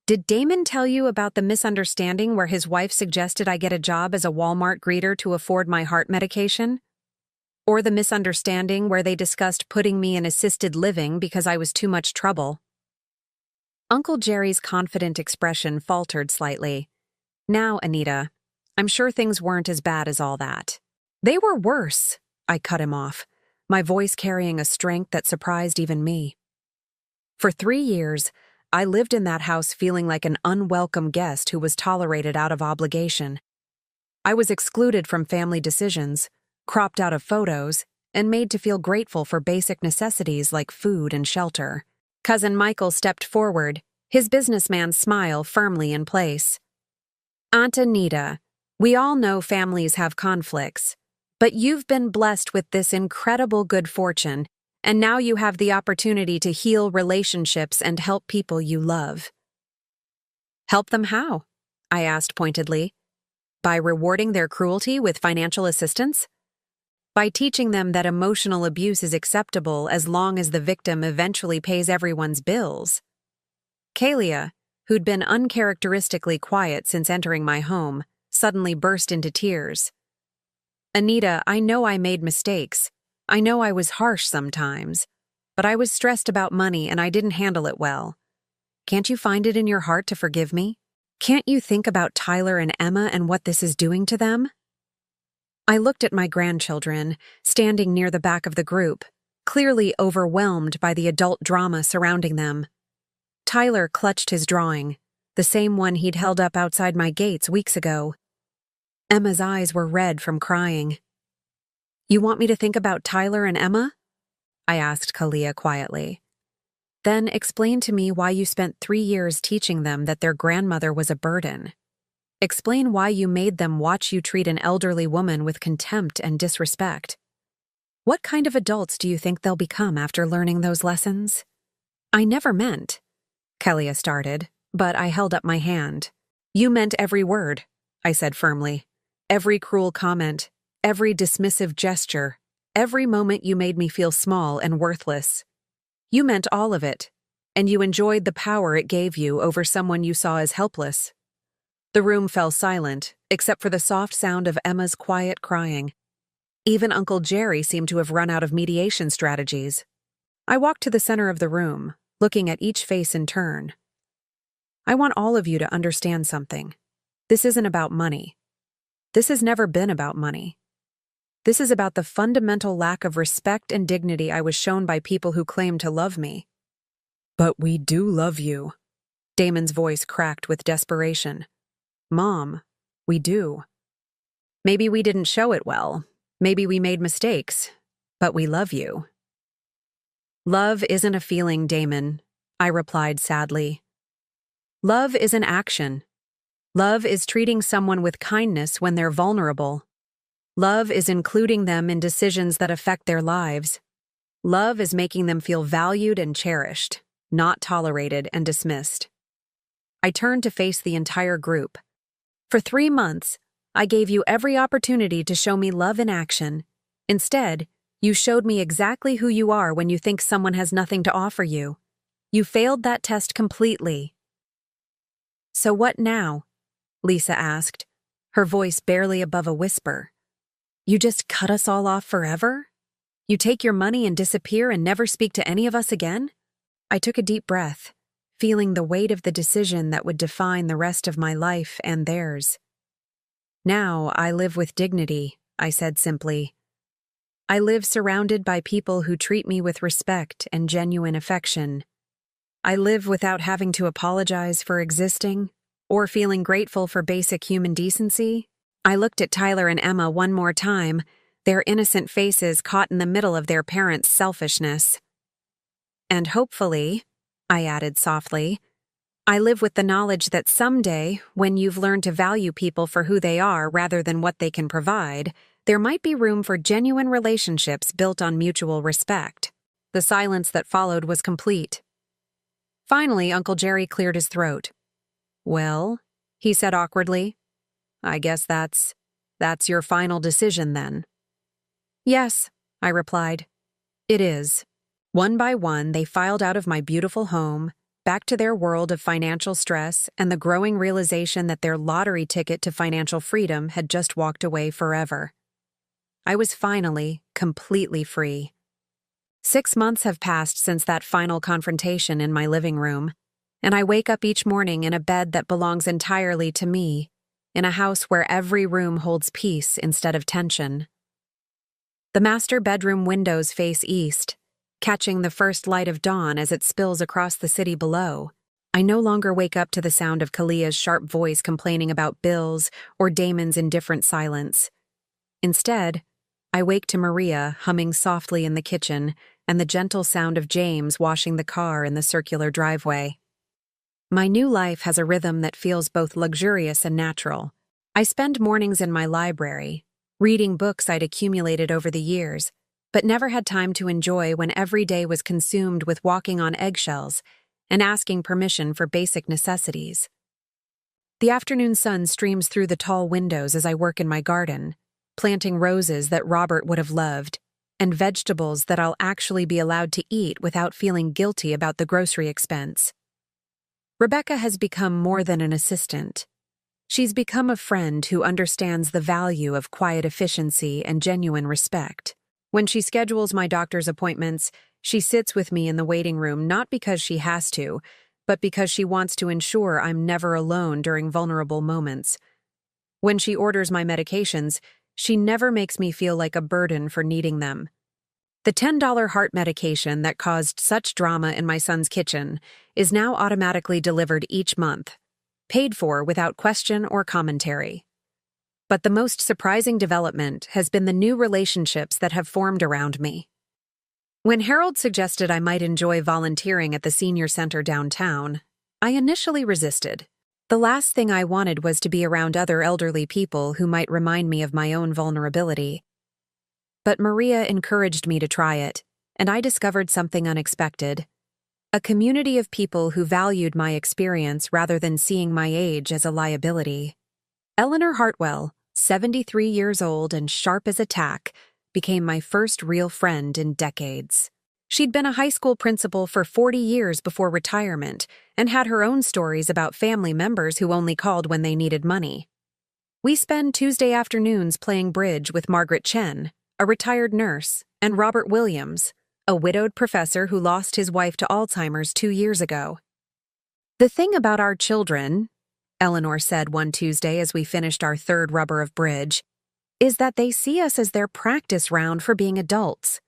Speaker 1: did Damon tell you about the misunderstanding where his wife suggested I get a job as a Walmart greeter to afford my heart medication? Or the misunderstanding where they discussed putting me in assisted living because I was too much trouble?" Uncle Jerry's confident expression faltered slightly. "Now, Anita, I'm sure things weren't as bad as all that." "They were worse," I cut him off, my voice carrying a strength that surprised even me. "For 3 years, I lived in that house feeling like an unwelcome guest who was tolerated out of obligation. I was excluded from family decisions, cropped out of photos, and made to feel grateful for basic necessities like food and shelter." Cousin Michael stepped forward, his businessman smile firmly in place. "Aunt Anita, we all know families have conflicts, but you've been blessed with this incredible good fortune, and now you have the opportunity to heal relationships and help people you love." "Help them how?" I asked pointedly. "By rewarding their cruelty with financial assistance? By teaching them that emotional abuse is acceptable as long as the victim eventually pays everyone's bills?" Kalia, who'd been uncharacteristically quiet since entering my home, suddenly burst into tears. "Anita, I know I made mistakes. I know I was harsh sometimes. But I was stressed about money and I didn't handle it well. Can't you find it in your heart to forgive me? Can't you think about Tyler and Emma and what this is doing to them?" I looked at my grandchildren, standing near the back of the group, clearly overwhelmed by the adult drama surrounding them. Tyler clutched his drawing, the same one he'd held up outside my gates weeks ago. Emma's eyes were red from crying. "You want me to think about Tyler and Emma?" I asked Kalia quietly. Then explain to me why you spent 3 years teaching them that their grandmother was a burden. Explain why you made them watch you treat an elderly woman with contempt and disrespect. What kind of adults do you think they'll become after learning those lessons? I never meant, Kelia started, but I held up my hand. You meant every word, I said firmly. Every cruel comment, every dismissive gesture, every moment you made me feel small and worthless. You meant all of it, and you enjoyed the power it gave you over someone you saw as helpless. The room fell silent, except for the soft sound of Emma's quiet crying. Even Uncle Jerry seemed to have run out of mediation strategies. I walked to the center of the room, looking at each face in turn. I want all of you to understand something. This isn't about money. This has never been about money. This is about the fundamental lack of respect and dignity I was shown by people who claim to love me. But we do love you. Damon's voice cracked with desperation. Mom, we do. Maybe we didn't show it well. Maybe we made mistakes. But we love you. Love isn't a feeling, Damon, I replied sadly. Love is an action. Love is treating someone with kindness when they're vulnerable. Love is including them in decisions that affect their lives. Love is making them feel valued and cherished, not tolerated and dismissed. I turned to face the entire group. For 3 months, I gave you every opportunity to show me love in action. Instead, you showed me exactly who you are when you think someone has nothing to offer you. You failed that test completely. So what now? Lisa asked, her voice barely above a whisper. You just cut us all off forever? You take your money and disappear and never speak to any of us again? I took a deep breath, feeling the weight of the decision that would define the rest of my life and theirs. Now I live with dignity, I said simply. I live surrounded by people who treat me with respect and genuine affection. I live without having to apologize for existing or feeling grateful for basic human decency. I looked at Tyler and Emma one more time, their innocent faces caught in the middle of their parents' selfishness. And hopefully, I added softly, I live with the knowledge that someday, when you've learned to value people for who they are rather than what they can provide, there might be room for genuine relationships built on mutual respect. The silence that followed was complete. Finally, Uncle Jerry cleared his throat. Well, he said awkwardly, I guess that's your final decision then. Yes, I replied. It is. One by one, they filed out of my beautiful home, back to their world of financial stress and the growing realization that their lottery ticket to financial freedom had just walked away forever. I was finally, completely free. 6 months have passed since that final confrontation in my living room, and I wake up each morning in a bed that belongs entirely to me, in a house where every room holds peace instead of tension. The master bedroom windows face east, catching the first light of dawn as it spills across the city below. I no longer wake up to the sound of Kalia's sharp voice complaining about bills or Damon's indifferent silence. Instead, I wake to Maria humming softly in the kitchen and the gentle sound of James washing the car in the circular driveway. My new life has a rhythm that feels both luxurious and natural. I spend mornings in my library, reading books I'd accumulated over the years, but never had time to enjoy when every day was consumed with walking on eggshells and asking permission for basic necessities. The afternoon sun streams through the tall windows as I work in my garden, planting roses that Robert would have loved, and vegetables that I'll actually be allowed to eat without feeling guilty about the grocery expense. Rebecca has become more than an assistant. She's become a friend who understands the value of quiet efficiency and genuine respect. When she schedules my doctor's appointments, she sits with me in the waiting room not because she has to, but because she wants to ensure I'm never alone during vulnerable moments. When she orders my medications, she never makes me feel like a burden for needing them. The $10 heart medication that caused such drama in my son's kitchen is now automatically delivered each month, paid for without question or commentary. But the most surprising development has been the new relationships that have formed around me. When Harold suggested I might enjoy volunteering at the senior center downtown, I initially resisted. The last thing I wanted was to be around other elderly people who might remind me of my own vulnerability. But Maria encouraged me to try it, and I discovered something unexpected. A community of people who valued my experience rather than seeing my age as a liability. Eleanor Hartwell, 73 years old and sharp as a tack, became my first real friend in decades. She'd been a high school principal for 40 years before retirement and had her own stories about family members who only called when they needed money. We spend Tuesday afternoons playing bridge with Margaret Chen, a retired nurse, and Robert Williams, a widowed professor who lost his wife to Alzheimer's 2 years ago. "The thing about our children," Eleanor said one Tuesday as we finished our third rubber of bridge, "is that they see us as their practice round for being adults.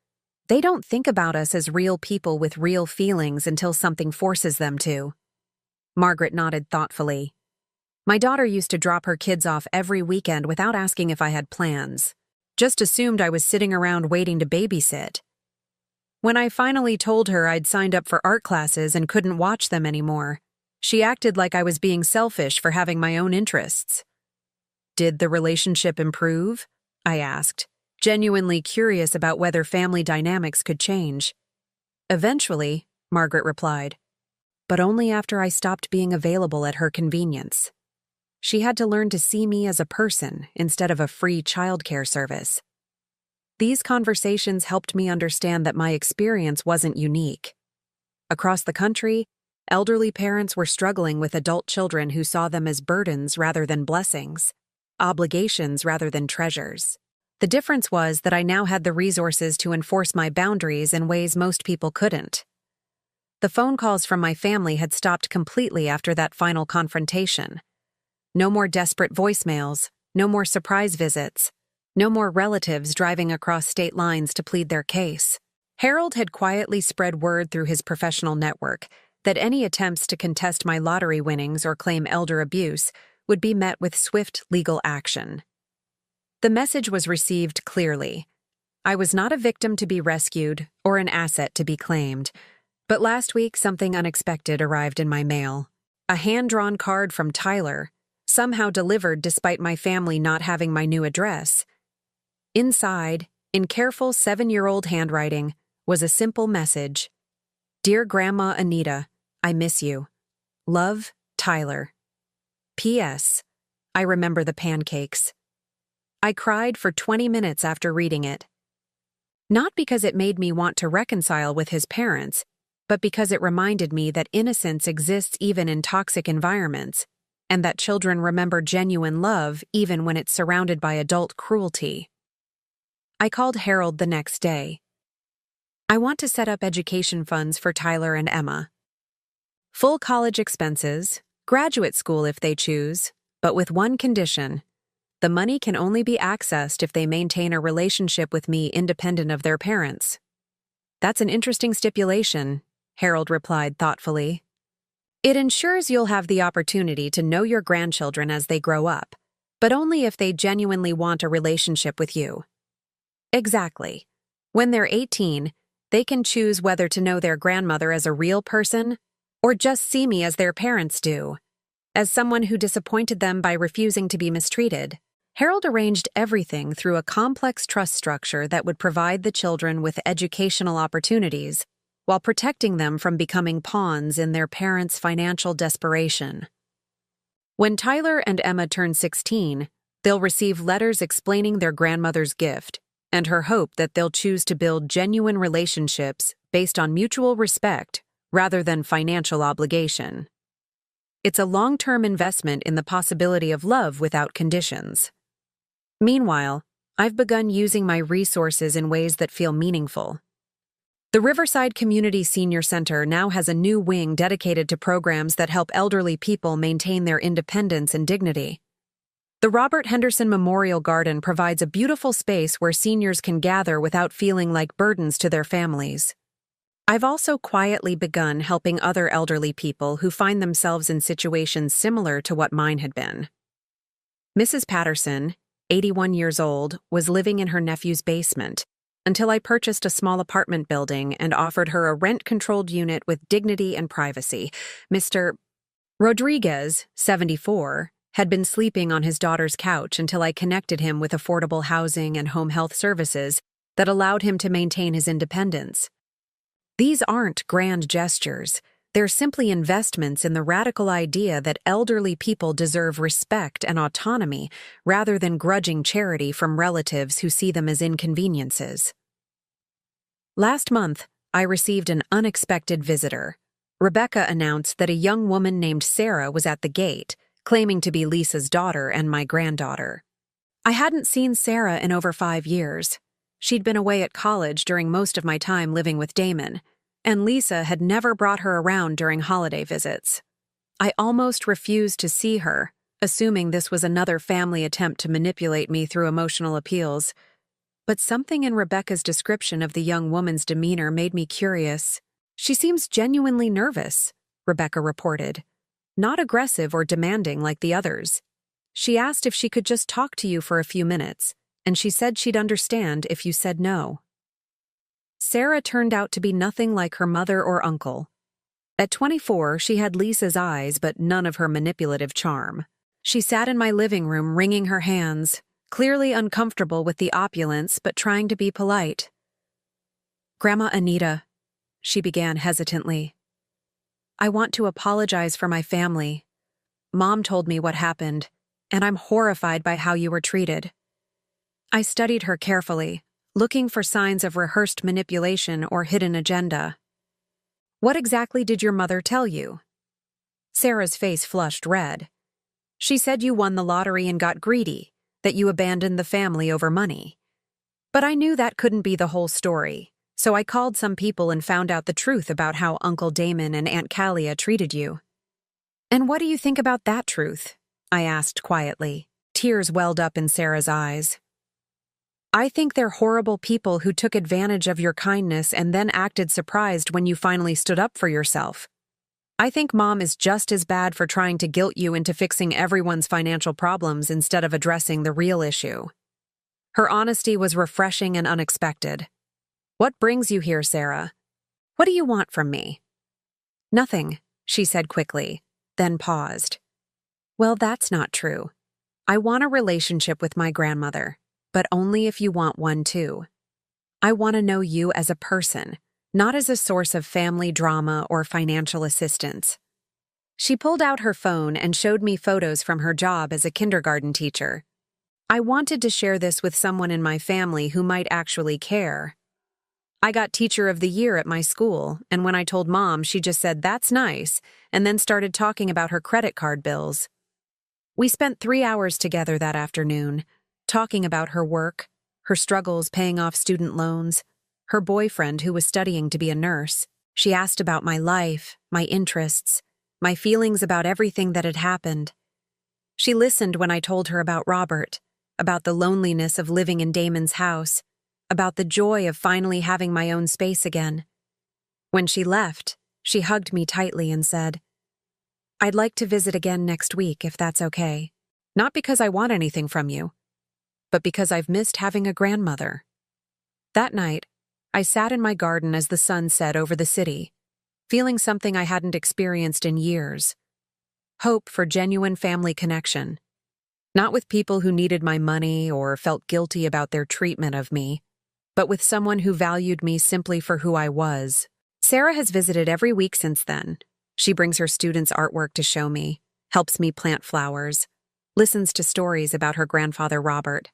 Speaker 1: They don't think about us as real people with real feelings until something forces them to." Margaret nodded thoughtfully. "My daughter used to drop her kids off every weekend without asking if I had plans. Just assumed I was sitting around waiting to babysit. When I finally told her I'd signed up for art classes and couldn't watch them anymore, she acted like I was being selfish for having my own interests." "Did the relationship improve?" I asked, genuinely curious about whether family dynamics could change. "Eventually," Margaret replied, "but only after I stopped being available at her convenience. She had to learn to see me as a person instead of a free childcare service." These conversations helped me understand that my experience wasn't unique. Across the country, elderly parents were struggling with adult children who saw them as burdens rather than blessings, obligations rather than treasures. The difference was that I now had the resources to enforce my boundaries in ways most people couldn't. The phone calls from my family had stopped completely after that final confrontation. No more desperate voicemails, no more surprise visits, no more relatives driving across state lines to plead their case. Harold had quietly spread word through his professional network that any attempts to contest my lottery winnings or claim elder abuse would be met with swift legal action. The message was received clearly. I was not a victim to be rescued or an asset to be claimed. But last week, something unexpected arrived in my mail. A hand-drawn card from Tyler, somehow delivered despite my family not having my new address. Inside, in careful 7-year-old handwriting, was a simple message. "Dear Grandma Anita, I miss you. Love, Tyler. P.S. I remember the pancakes." I cried for 20 minutes after reading it. Not because it made me want to reconcile with his parents, but because it reminded me that innocence exists even in toxic environments, and that children remember genuine love even when it's surrounded by adult cruelty. I called Harold the next day. "I want to set up education funds for Tyler and Emma. Full college expenses, graduate school if they choose, but with one condition. The money can only be accessed if they maintain a relationship with me independent of their parents." "That's an interesting stipulation," Harold replied thoughtfully. "It ensures you'll have the opportunity to know your grandchildren as they grow up, but only if they genuinely want a relationship with you." Exactly. When they're 18, they can choose whether to know their grandmother as a real person or just see me as their parents do, as someone who disappointed them by refusing to be mistreated. Harold arranged everything through a complex trust structure that would provide the children with educational opportunities while protecting them from becoming pawns in their parents' financial desperation. When Tyler and Emma turn 16, they'll receive letters explaining their grandmother's gift and her hope that they'll choose to build genuine relationships based on mutual respect rather than financial obligation. It's a long-term investment in the possibility of love without conditions. Meanwhile, I've begun using my resources in ways that feel meaningful. The Riverside Community Senior Center now has a new wing dedicated to programs that help elderly people maintain their independence and dignity. The Robert Henderson Memorial Garden provides a beautiful space where seniors can gather without feeling like burdens to their families. I've also quietly begun helping other elderly people who find themselves in situations similar to what mine had been. Mrs. Patterson, 81 years old, was living in her nephew's basement, until I purchased a small apartment building and offered her a rent-controlled unit with dignity and privacy. Mr. Rodriguez, 74, had been sleeping on his daughter's couch until I connected him with affordable housing and home health services that allowed him to maintain his independence. These aren't grand gestures. They're simply investments in the radical idea that elderly people deserve respect and autonomy rather than grudging charity from relatives who see them as inconveniences. Last month, I received an unexpected visitor. Rebecca announced that a young woman named Sarah was at the gate, claiming to be Lisa's daughter and my granddaughter. I hadn't seen Sarah in over 5 years. She'd been away at college during most of my time living with Damon, and Lisa had never brought her around during holiday visits. I almost refused to see her, assuming this was another family attempt to manipulate me through emotional appeals. But something in Rebecca's description of the young woman's demeanor made me curious. "She seems genuinely nervous," Rebecca reported. "Not aggressive or demanding like the others. She asked if she could just talk to you for a few minutes, and she said she'd understand if you said no." Sarah turned out to be nothing like her mother or uncle. At 24, she had Lisa's eyes but none of her manipulative charm. She sat in my living room wringing her hands, clearly uncomfortable with the opulence but trying to be polite. "Grandma Anita," she began hesitantly, "I want to apologize for my family. Mom told me what happened, and I'm horrified by how you were treated." I studied her carefully, looking for signs of rehearsed manipulation or hidden agenda. "What exactly did your mother tell you?" Sarah's face flushed red. "She said you won the lottery and got greedy, that you abandoned the family over money. But I knew that couldn't be the whole story, so I called some people and found out the truth about how Uncle Damon and Aunt Callia treated you." "And what do you think about that truth?" I asked quietly. Tears welled up in Sarah's eyes. "I think they're horrible people who took advantage of your kindness and then acted surprised when you finally stood up for yourself. I think Mom is just as bad for trying to guilt you into fixing everyone's financial problems instead of addressing the real issue." Her honesty was refreshing and unexpected. "What brings you here, Sarah? What do you want from me?" "Nothing," she said quickly, then paused. "Well, that's not true. I want a relationship with my grandmother, but only if you want one too. I want to know you as a person, not as a source of family drama or financial assistance." She pulled out her phone and showed me photos from her job as a kindergarten teacher. I wanted to share this with someone in my family who might actually care. I got Teacher of the Year at my school, and when I told Mom, she just said, "That's nice," and then started talking about her credit card bills. We spent 3 hours together that afternoon, talking about her work, her struggles paying off student loans, her boyfriend who was studying to be a nurse. She asked about my life, my interests, my feelings about everything that had happened. She listened when I told her about Robert, about the loneliness of living in Damon's house, about the joy of finally having my own space again. When she left, she hugged me tightly and said, "I'd like to visit again next week if that's okay. Not because I want anything from you, but because I've missed having a grandmother." That night, I sat in my garden as the sun set over the city, feeling something I hadn't experienced in years. Hope for genuine family connection. Not with people who needed my money or felt guilty about their treatment of me, but with someone who valued me simply for who I was. Sarah has visited every week since then. She brings her students' artwork to show me, helps me plant flowers, listens to stories about her grandfather Robert.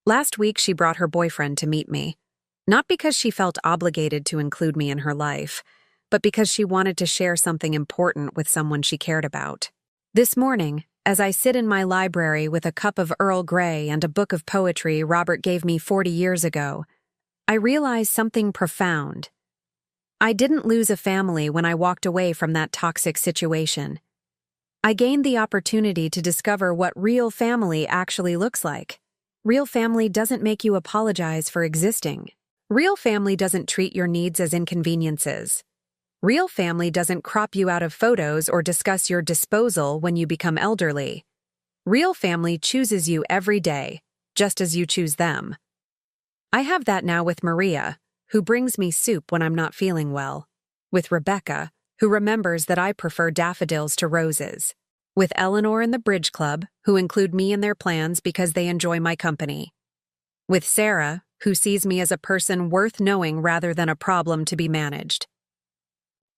Speaker 1: Last week, she brought her boyfriend to meet me, not because she felt obligated to include me in her life, but because she wanted to share something important with someone she cared about. This morning, as I sit in my library with a cup of Earl Grey and a book of poetry Robert gave me 40 years ago, I realize something profound. I didn't lose a family when I walked away from that toxic situation. I gained the opportunity to discover what real family actually looks like. Real family doesn't make you apologize for existing. Real family doesn't treat your needs as inconveniences. Real family doesn't crop you out of photos or discuss your disposal when you become elderly. Real family chooses you every day, just as you choose them. I have that now with Maria, who brings me soup when I'm not feeling well. With Rebecca, who remembers that I prefer daffodils to roses. With Eleanor and the Bridge Club, who include me in their plans because they enjoy my company. With Sarah, who sees me as a person worth knowing rather than a problem to be managed.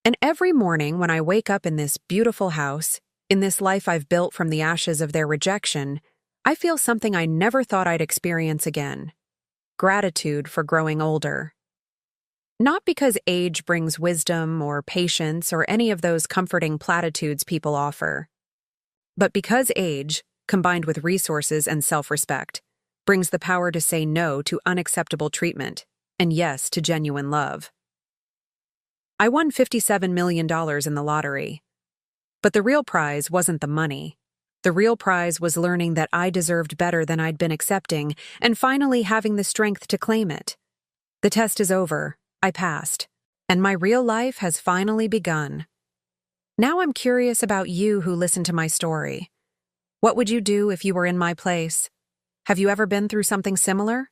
Speaker 1: And every morning when I wake up in this beautiful house, in this life I've built from the ashes of their rejection, I feel something I never thought I'd experience again. Gratitude for growing older. Not because age brings wisdom or patience or any of those comforting platitudes people offer, but because age, combined with resources and self-respect, brings the power to say no to unacceptable treatment and yes to genuine love. I won $57 million in the lottery. But the real prize wasn't the money. The real prize was learning that I deserved better than I'd been accepting and finally having the strength to claim it. The test is over. I passed. And my real life has finally begun. Now I'm curious about you who listen to my story. What would you do if you were in my place? Have you ever been through something similar?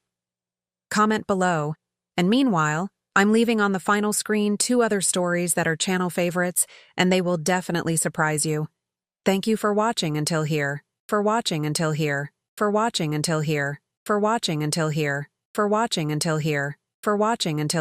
Speaker 1: Comment below. And meanwhile, I'm leaving on the final screen 2 other stories that are channel favorites, and they will definitely surprise you. Thank you for watching until here. For watching until here. For watching until here. For watching until here. For watching until here. For watching until here.